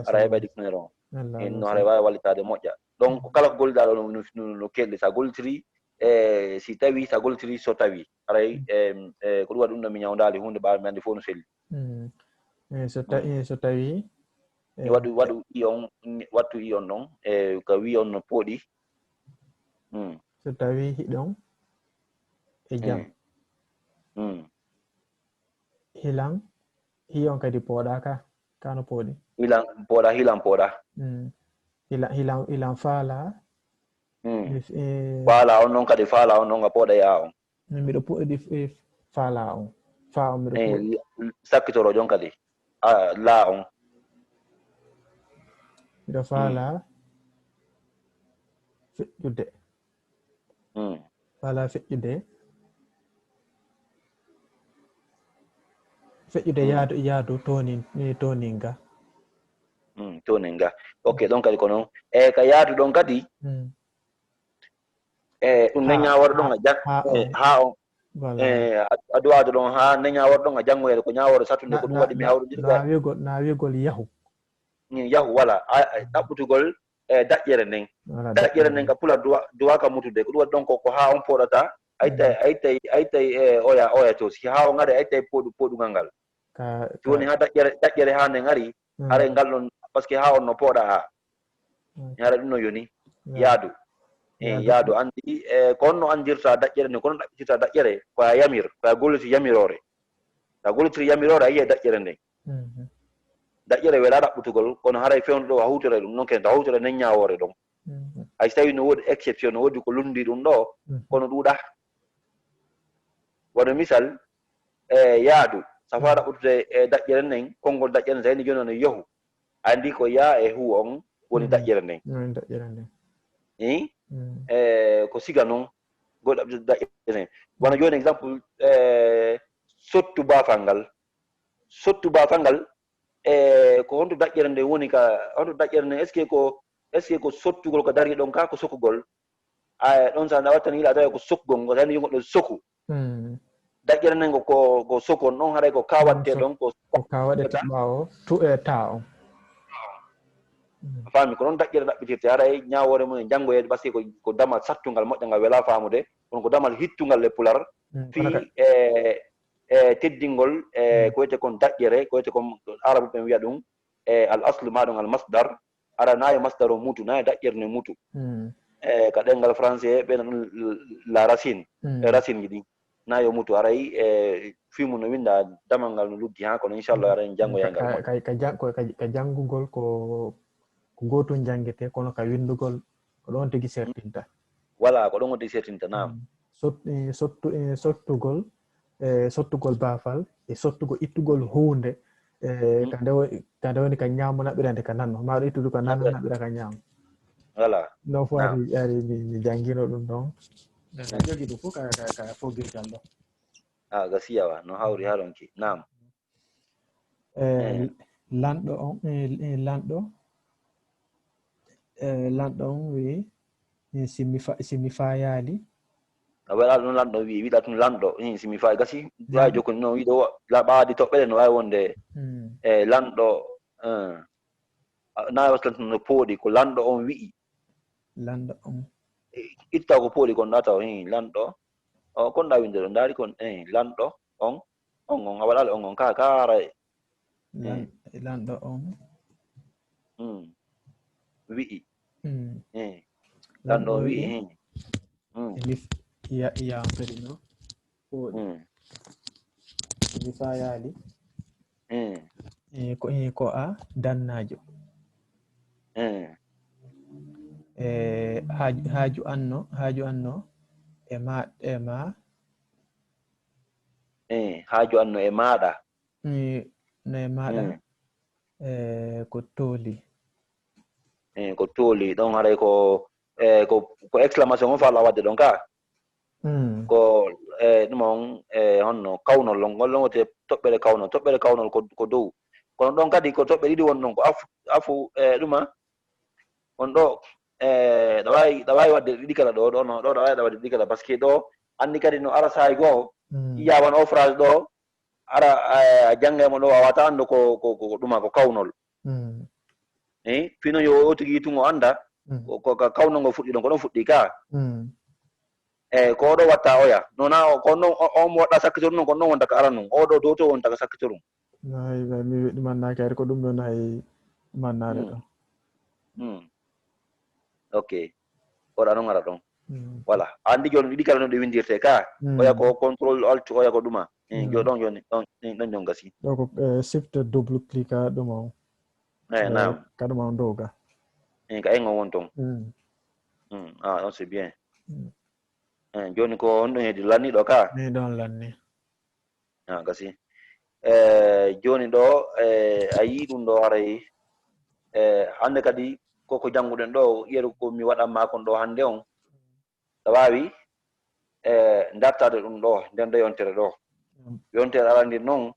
ara heɓa dictionnaire o no haɗa wawi wallitade moƴƴa donc kala ko golliɗa ɗo no kelɗi sa gollitiri si tawi sa gollitiri so tawi aray ko ɗum waɗi ɗum ɗo mi ñawdali hunde ɓaami andi fof no selli so tawi waɗu wattu i on ɗon ko wi on no pooɗi so tawi hiɗon e jam hiyon kadi pooɗaka kano pooɗi hilan pooɗa hilan faala faala on noon kadi faala on noon a pooɗa ya on miɗo poɗɗi faala on fa on miɗo poɗɗi sakkitoro jon kadi laa on miɗo faala feƴƴude yaadu toninga ok donc kadi ko noon ka yaadu ɗon kadi ɗum neñawore ɗon ha on a duwade ɗon ha neñawore ɗon a janngoyede ko ñawore sattude ko ɗum waɗi mi hawrodiri na wigol yahu wala ɗaɓɓutugol daƴƴere nden ka pula duwaka mutude ko ɗum waɗi ɗon ko ha on poɗata aytay oya to si ha on ari aytay poɗugal ngal joni ha daƴƴere ha nden ari ara ngal ɗon par ce que ha on no pooɗa ha hara ɗum no yoni yaadu andi ko on no andirta daƴƴere nde kono ɗaɓɓitirta daƴƴere koya yamir koya golliti yamirore sa gollitiri yamirore a yiye daƴƴere nden daƴƴere wela ɗaɓɓutugol kono haray fewno ɗo a hutore ɗum noon kene to a hutore nen ñawore ɗon hay so tawi no woodi exception no woodi ko lundi ɗum ɗo kono ɗuuɗa waɗo misal yaadu safa ɗaɓɓutude daƴƴere nden konngol daƴƴere nden sayni joni ono yahu andi ko ya e hu on woni daƴƴere nden ko siga noon goɗɗo ɗaɓɓutude daƴƴere nden wona joni exemple sottu baafal ngal ko honto daƴƴere nde woni ka honto daƴƴere nden est ce que ko sottugol ko dari ɗon ka ko sokugol ɗon sa a wattani yiɗa tawi ko sokugol ngo tani yogoɗo soku daƴƴere nden ko soku on ɗon haray ko ka watte ɗon ko ka waɗete ɓawo ta on faami ko noon daƴƴere ɗaɓɓitirte haray ñawore mum e janngoyede par ce que ko damal sattugal moƴƴa ngal wela faamude kono ko damal hittugal e pular fi teddingol ko wiyete kon daƴƴere ko wiyete kon arabu ɓe wiya ɗum al aslu maɗum al masdar ara nayi masdar o mutu nayi daƴƴere nde mutu ka ɗengal français ɓena ɗum la racine racine ji ɗi nayi o mutu aray fimu no winda damal ngal no luddi ha kono inchallah ara en janngoya ngal ka janngugol ko gotum janguete kono ka windugol ko ɗon tigi sertinta voilà ko ɗon o tigi sertinta nam sottugol sottugol baafal e sottugo ittugol hunde kande woni ka ñaamo naɓirande ka nanno maɗo ittudu ko nanno naɓira ka ñaamo voilà non fo ari mi jangino ɗum ɗon ka jogi ɗum fof ka fogirgal ɗo gasiyawa no hawri haɗonki nam lanɗo on lanɗo on wi simi fayaali a waɗa ɗum lanɗo wiɗa tum lanɗo simi fa gasi wawi jokkude noon wiɗo ɓaadi toɓɓere no wawi wonde lanɗo na waslantu no pooɗi ko lanɗo on wi'i lanɗo on itta ko pooɗi kon ɗa taw lanɗo kon ɗa winde ɗo ndaari kon lanɗo on a waɗale on ka kaara lanɗo on wi'i lanɗo on wi'i yampedi no pooɗi mi fayaali ko a dannajo haaju anno e ma haaju anno e maɗa no e maɗa ko tooli ko tooli ɗon haray ko exclamation on faala wadde ɗon ka ko ɗum on honno kawnol ngol ɗon wote toɓɓere kawnol ko dow kono ɗon kadi ko toɓɓe ɗiɗi won ɗon ko afu ɗuma on ɗo ɗa wawi wadde ɗiɗi kala ɗo ɗo ɗa wawi wadde ɗiɗi kala par ce que ɗo anndi kadi no ara sahay goo yiyawan o phrase ɗo ara a jangga mo ɗo a wata anndu ko ɗuma ko kawnol fino yo o tigi tungo anda ko kawnol ngo fuɗɗi ɗon ko ɗon fuɗɗi ka ko oɗo watta oya nona ko non on waɗɗa sakkitorum non ko non wonta ka ara nun oɗo dow to wonta ka sakkitorum mi ɗumannaki ari ko ɗum ɗon hay ɗumannade ɗo ok oɗa noon ara ɗon voilà andi joni ɗiɗi kala no ɗe windirte ka oya ko contrôle alt oya ko ɗuma jo ɗon joni ɗon jon gasi ɗo ko shift double clic ka ɗuma on nam ka ɗuma on dow ga ka engon won ton on c'est bien joni ko on ɗon hedi lanni ɗo ka ni ɗon lanni gasi joni ɗo a yii ɗum ɗo haray hande kadi koko jannguɗen ɗo yeru ko mi waɗanma kon ɗo hannde on ɗa wawi dartade ɗum ɗo nden ɗo yontere ɗo yontere arandir noon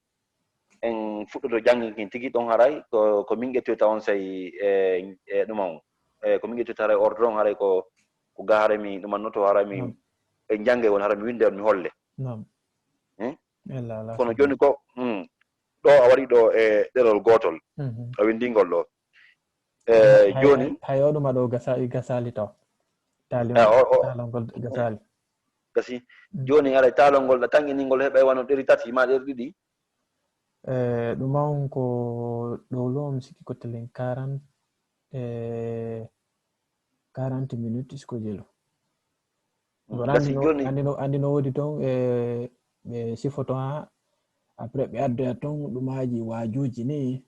en fuɗɗoto jangguinkin tigi ɗon haray ko min ƴettoyta on sayi ɗuma on ko min ƴettoyta haray ordre on haray ko ga haray mi ɗumannoto haray mi e jangge won haray mi winde on mi holle kono joni ko ɗo a waɗi ɗo e ɗerol gotol a windingol ɗo joni hay oɗuma ɗo gasali taw talongol gasali gasi joni aɗa talongol ɗa tanginingol heɓa wano ɗeri tati ma ɗeri ɗiɗi ɗuma on ko ɗo lo mi sikki ko telen 40 minutes ko jelo andi no wodi ton ɓe sifoto ha après ɓe addoya ton ɗumaji wajuji ni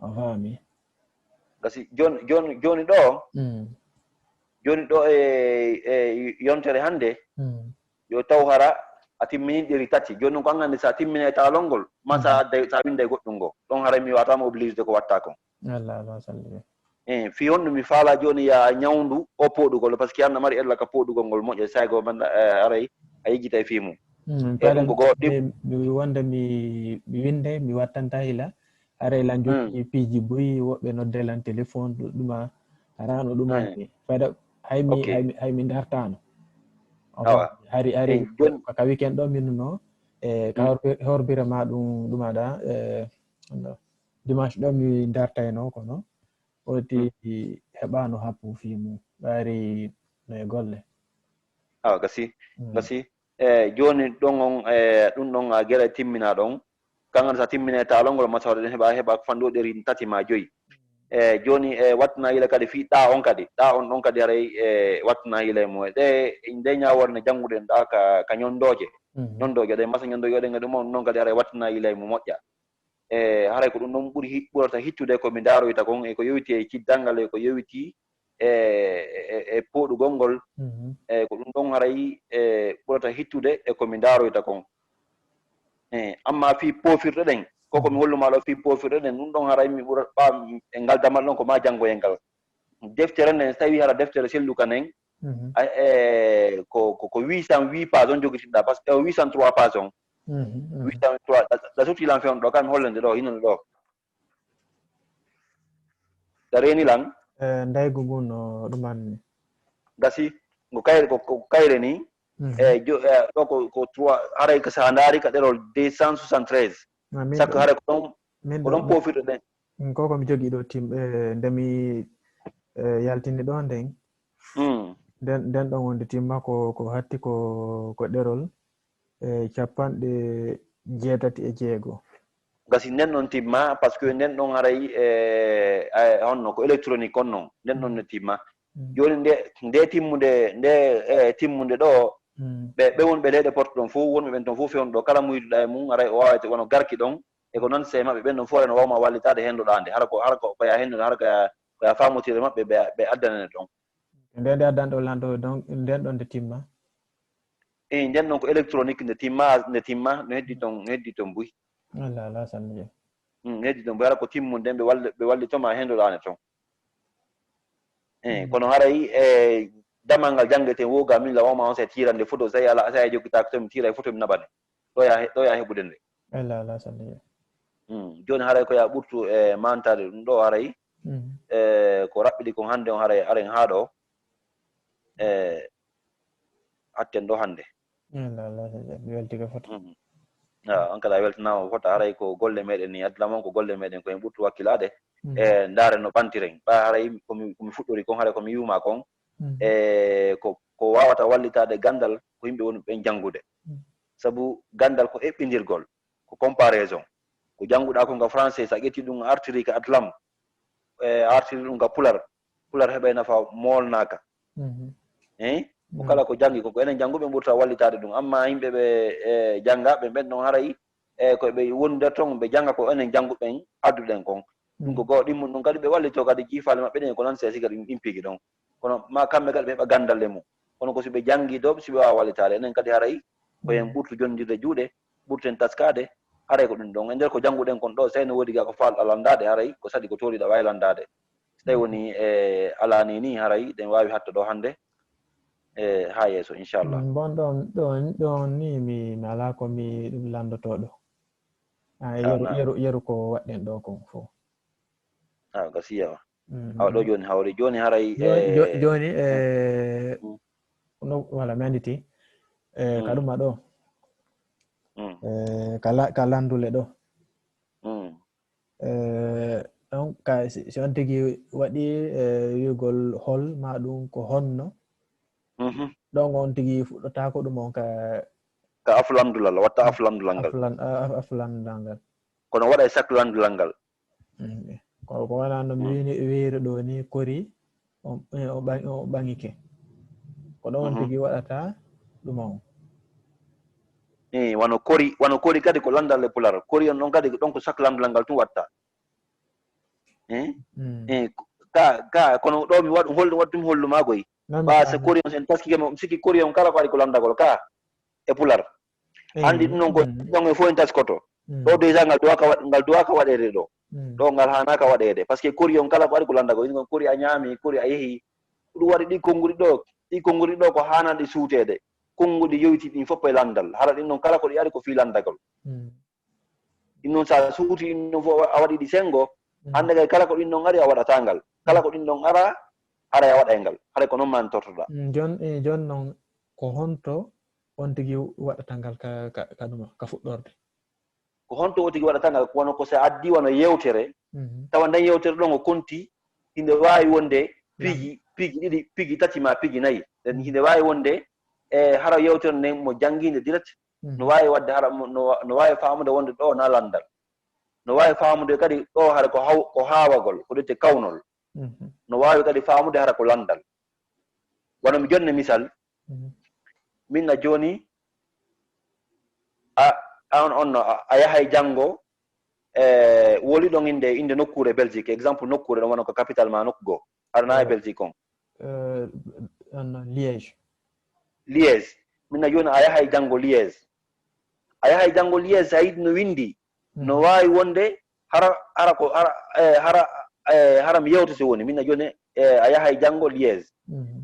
a faami gasi joni ɗo e yontere hannde yo taw hara a timmini ɗeri tati joni noon ko angande sa timmine talolngol ma sa winda e goɗɗum ngo ɗon haray mi watama obligé ko watta kon fi honɗum mi faala joni ya ñawndu o poɗugol par ce que anna mari ella ka poɗugol ngol moƴƴa saygo banda aray a yejjita e fimu ɗum ko goɗɗi mi wonda mi winde mi wattanta hila aray lan jokki piiji boyi woɓɓe noddelan téléphone ɗuma arano ɗumani fayda haymi dartano hari ka weekend ɗo minno ka horbire ma ɗum ɗumaɗa dimanche ɗo mi dartayno kono oti heɓano happu fimu ɓari no e golle gasi joni ɗon on ɗum ɗon a gueɗa timmina ɗon kangana sa timmine talongol ma sawde ɗen heɓa fanɗo ɗeri tati ma joyyi joni wattana yila kadi fi ɗa on ɗon kadi haray wattana yila e mumen nde ñaworne jannguɗen ɗa ka ñondoje ɗe masa ñondoje ɗe ga ɗum noon kadi haray wattana yila e mu moƴƴa haray ko ɗum ɗon ɓurata hittude komi daroyta kon e ko yowiti e ciddalngal e ko yowiti e poɗugol ngol ko ɗum ɗon haray ɓurata hittude e komi daroyta kon amma fi pofirɗe ɗen koko mi holluma ɗo fi pofirɗe ɗen ɗum ɗon haray mi ɓura ɓa e ngal damal ɗon ko ma janngoyel ngal deftere nden so tawi hara deftere selluka nden ko 808 page on jogitinɗa par ce que 803 page on 803 ɗa sottilan fewno ɗo kam mi hollende ɗo hinande ɗo ɗa reeni lan ndaygu ngu no ɗumanni gasi ngo kayre ni ɗo ko 3 haray ko sa ndaari ka ɗerol 273 sakko haray ko ɗon pofirɗe ɗen koko mi jogii ɗo timɓe ndemi yaltinde ɗo nden nden ɗon wonde timma ko hatti ko ɗerol 96 gasi nden ɗon timma par ce que nden ɗon haray honno ko électronique on noon nden ɗon no timma joni nde timmude ɗo ɓe wonɓe leyɗe porte ɗon fof wonɓe ɓen ton fof fewno ɗo kala muyduɗa e mum aray o wawete wono garki ɗon e ko noon se maɓɓe ɓen ɗon fof no wawma wallitade hendoɗa nde hara ko ya hendude hara koya famotire maɓɓe ɓe addanane ɗon nde addanɗo lanɗo donc nden ɗon nde timma nden ɗon ko électronique nde timma no heddi ton buy ala sanne no heddi ton buy hara ko timmu nden ɓe wallitoma hendoɗane ton kono haray damal ngal janggeten woga min la wawma on sa tirande photo sa yi jokkitako to mi tira e photo mi naɓane ɗo ya heɓude nde ala sanne joni haray ko ya ɓurtu e mantade ɗum ɗo haray ko raɓɓiɗi kon hannde on haray aren haa ɗo hatten ɗo hannde mi weltike foto on kala weltanama fota haray ko golle meɗen ni ADLaM on ko golle meɗen koyen ɓurtu wakkilade e ndaare no ɓantiren ɓa haray komi fuɗɗori kon haray komi yiwma kon ko wawata wallitade gandal ko yimɓe woni ɓen janngude sabu gandal ko eɓɓidirgol ko comparaison ko jannguɗa ko nga français sa ƴetti ɗum artiri ka ADLaM artiri ɗum ka pular heɓay nafa molnaka ko kala ko janngi ko enen jannguɓe ɓurta wallitade ɗum amma yimɓe ɓe janngaɓe ɓen ɗon haray koɓe wondir ton ɓe jannga ko enen jannguɓen adduɗen kon ɗum ko goo ɗimmum ɗum kadi ɓe wallito kadi jiifale maɓɓe ɗen ko noon se siga ɗum pigi ɗon kono ma kamɓe kadi ɓe heɓa gandal e mum kono ko siɓe janngi ɗo siɓe wawa wallitade enen kadi haray koyen ɓurtu jondirde juuɗe ɓurten taskade haray ko ɗum ɗon e nder ko jannguɗen kon ɗo so tawi no woodi ga ko falɗa landade haray ko saɗi ko toliɗa wawi landade so tawi woni alani ni haray ɗen wawi hatta ɗo hannde ha yeeso inchallah bon ɗon ni mi ala ko mi ɗum landotoɗo yeru ko waɗɗen ɗo kon fof gasiyawa awa ɗo joni hawri joni haray joni wala mi anditi ka ɗuma ɗo ka landule ɗo donc si on tigi waɗi wiigol hol ma ɗum ko honno ɗon on tigi fuɗɗotako ɗum on ka aflandulal watta aflandulal ngal kono waɗa e saklandulal ngal ko wanano mi wiiri ɗo ni kori o ɓaŋike ko ɗon on tigi waɗata ɗuma on wano kori kadi ko landal e pular kori on ɗon kadi ɗon ko saklandulal ngal tum watta ka kono ɗo mi waɗɗum hollumagoy ɓa so kori on sen taskikemo sikki kori on kala ko waɗi ko landagol ka e pular andi ɗum noon ko ɗon e fof en taskoto ɗo déjà ngal duwaka waɗede ɗo ngal hanaka waɗede par ce que kori on kala ko waɗi ko landagol ɗin kori a ñaami kori a yeehi ɗum waɗi ɗi konnguri ɗo ko hananɗi suutede konnguɗi yoyti ɗin fof e landal hara ɗin noon kala ko ɗi ari ko fi landagol ɗin noon sa suuti ɗin noon fof a waɗi ɗi sengo hande kay kala ko ɗin ɗon ari a waɗata ngal kala ko ɗin ɗon ara a waɗa e ngal haray ko noon ma tortoɗa jon noon ko honto on tigi waɗata ngal ka ɗuma ka fuɗɗorde ko honto o tigi waɗata ngal wono ko sa addi wano yewtere tawa nden yewtere ɗon o konti hinde wawi wonde pigi ɗiɗi pigi tati ma pigi nayyi nden hinde wawi wonde hara yewtere nden mo jannginde direct no wawi wadde hara no wawi famude wonde ɗo na landal no wawi famude kadi ɗo hara ko hawagol ko ɗette kawnol no wawi kadi famude hara ko landal wono mi jonne misal minna joni a yahay janngo woli ɗon inde nokkure Belgique exemple nokkure ɗon wona ko capital ma nokku goo arana e Belgique on Liège minna joni a yahay janngo Liège a yahay jangol yes a yiɗi no windi no wawi wonde hara mi yewta so woni min joni a yahay jangol yes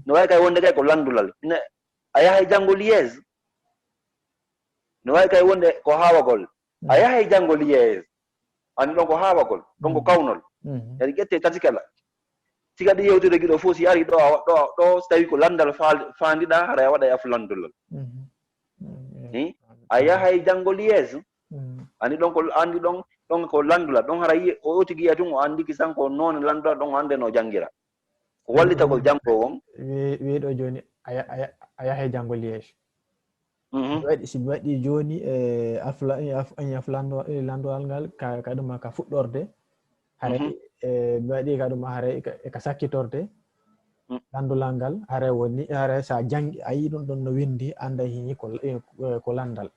no wawi kay wonde kay ko landulal a yahay jangol yes no wawi kay wonde ko hawagol a yahay jangol yes andi ɗon ko hawagol ɗon ko kawnol kadi ƴette tati kala si kadi yewtude giɗo fof si ari ɗo so tawi ko landal fandiɗa hara a waɗa yafu landulal a yahay jangol yes andi ɗon ko landula ɗon hara o tigi yiya tun o andi kisan ko noon landula ɗon o ande no jangira ko wallitagol jango on wiɗo joni a yahay jangol yes si mi waɗi joni landowal ngal ka ɗuma ka fuɗɗorde hare mi waɗi ka ɗuma hare ka sakkitorde landulal ngal hare woni hare sa jangi a yi ɗum ɗon no windi anda hini ko landal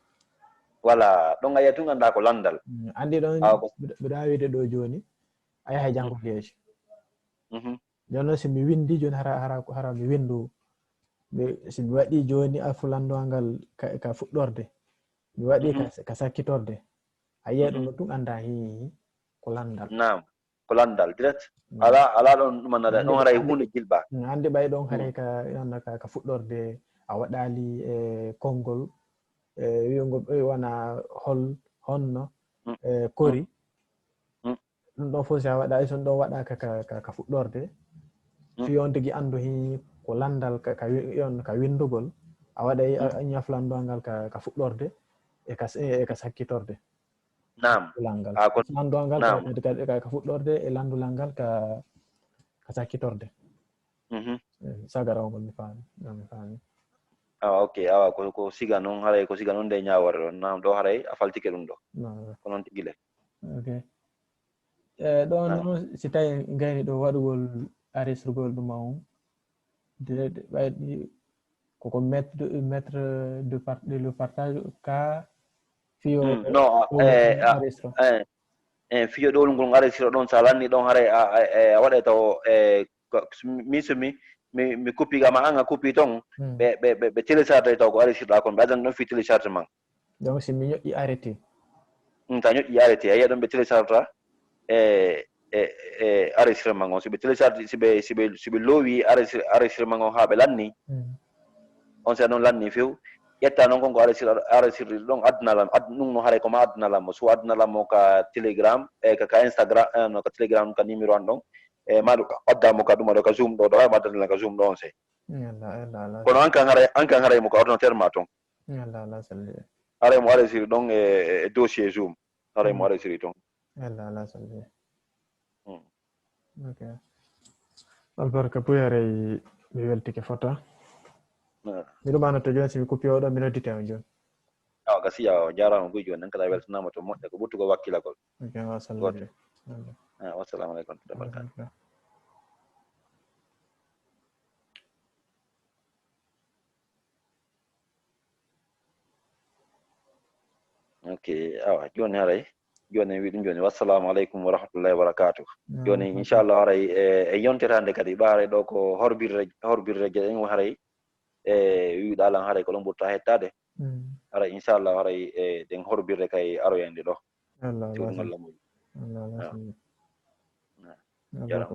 voilà ɗon a yiya tun anda ko landal andi ɗon mbiɗa wiide ɗo joni a yahay jangol yes joni noon si mi windi joni hara mi windu si mi waɗi joni landuwal ngal ka fuɗɗorde mi waɗi ka sakkitorde a yiya ɗum ɗum anda hi ko landal nam ko landal direct ala ɗon ɗumanada ɗon haray hunde jilba andi ɓay ɗon haray ka fuɗɗorde a waɗali konngol wiyogol wona honno kori ɗum ɗon fof si a waɗa son ɗon waɗa ka fuɗɗorde fi on tigi andu hi ko landal ka windugol a waɗay ñaf landuwal ngal ka fuɗɗorde e ka sakkitorde nam langal landuwal ngal ka fuɗɗorde e landulal ngal ka sakkitorde sagarawgol mi faami ok awa ko siga noon haray ko siga noon nde ñawore ɗon nam ɗo haray a faltike ɗum ɗo ko noon tigile ok ɗon noon si tawi gayni ɗo waɗugol arestrugol ɗuma on ɓayɗi koko mettre de le partage ka fiyo fiyo ɗowol ngol arestro ɗon sa lanni ɗon haray a waɗa taw mi copie gama an a copie ton ɓe télécharge taw ko arrestirɗa kon ɓe adana ɗon fi téléchargement donc si mi ñoƴƴi arrêté ta ñoƴƴi arrêté a yiya ɗon ɓe télécharge enregistrement on siɓe télécharge siɓe loowi enregistrement on ha ɓe lanni on si aɗon lanni few ƴetta noon konko enregistré ɗon addunalam ɗum no haray koma addunalamo so addunalamo ka télégramme ka instagram no ka télégramme ka numéro an ɗon maɗo addamo ka ɗuma ɗo ka zoom ɗo wawi addanalan ka zoom ɗo on se kono an kan haray mo ka ordinateur ma toon haray mo enregistré ɗon e dossier zoom haray mo enregistré toon ok albarka puyaray mi weltike fota miɗo manoto joni simi copie oɗo mi noddite on joni awa gasi awa jarama boy joni nan kala weltanama to moƴƴa ko ɓurtugo wakkilagol ok wasallamu wassalamu aleykum tabaraka ok awa joni haray joni en wi ɗum joni wassalamu aleykum wa rahmatullahi wa barakatuh joni inchallah haray e yontetande kadi ɓa haray ɗo ko horbirre gueɗen haray wiɗa alan haray ko ɗon ɓurta hettade haray inchallah haray ɗen horbirre kay aroyande ɗo Allah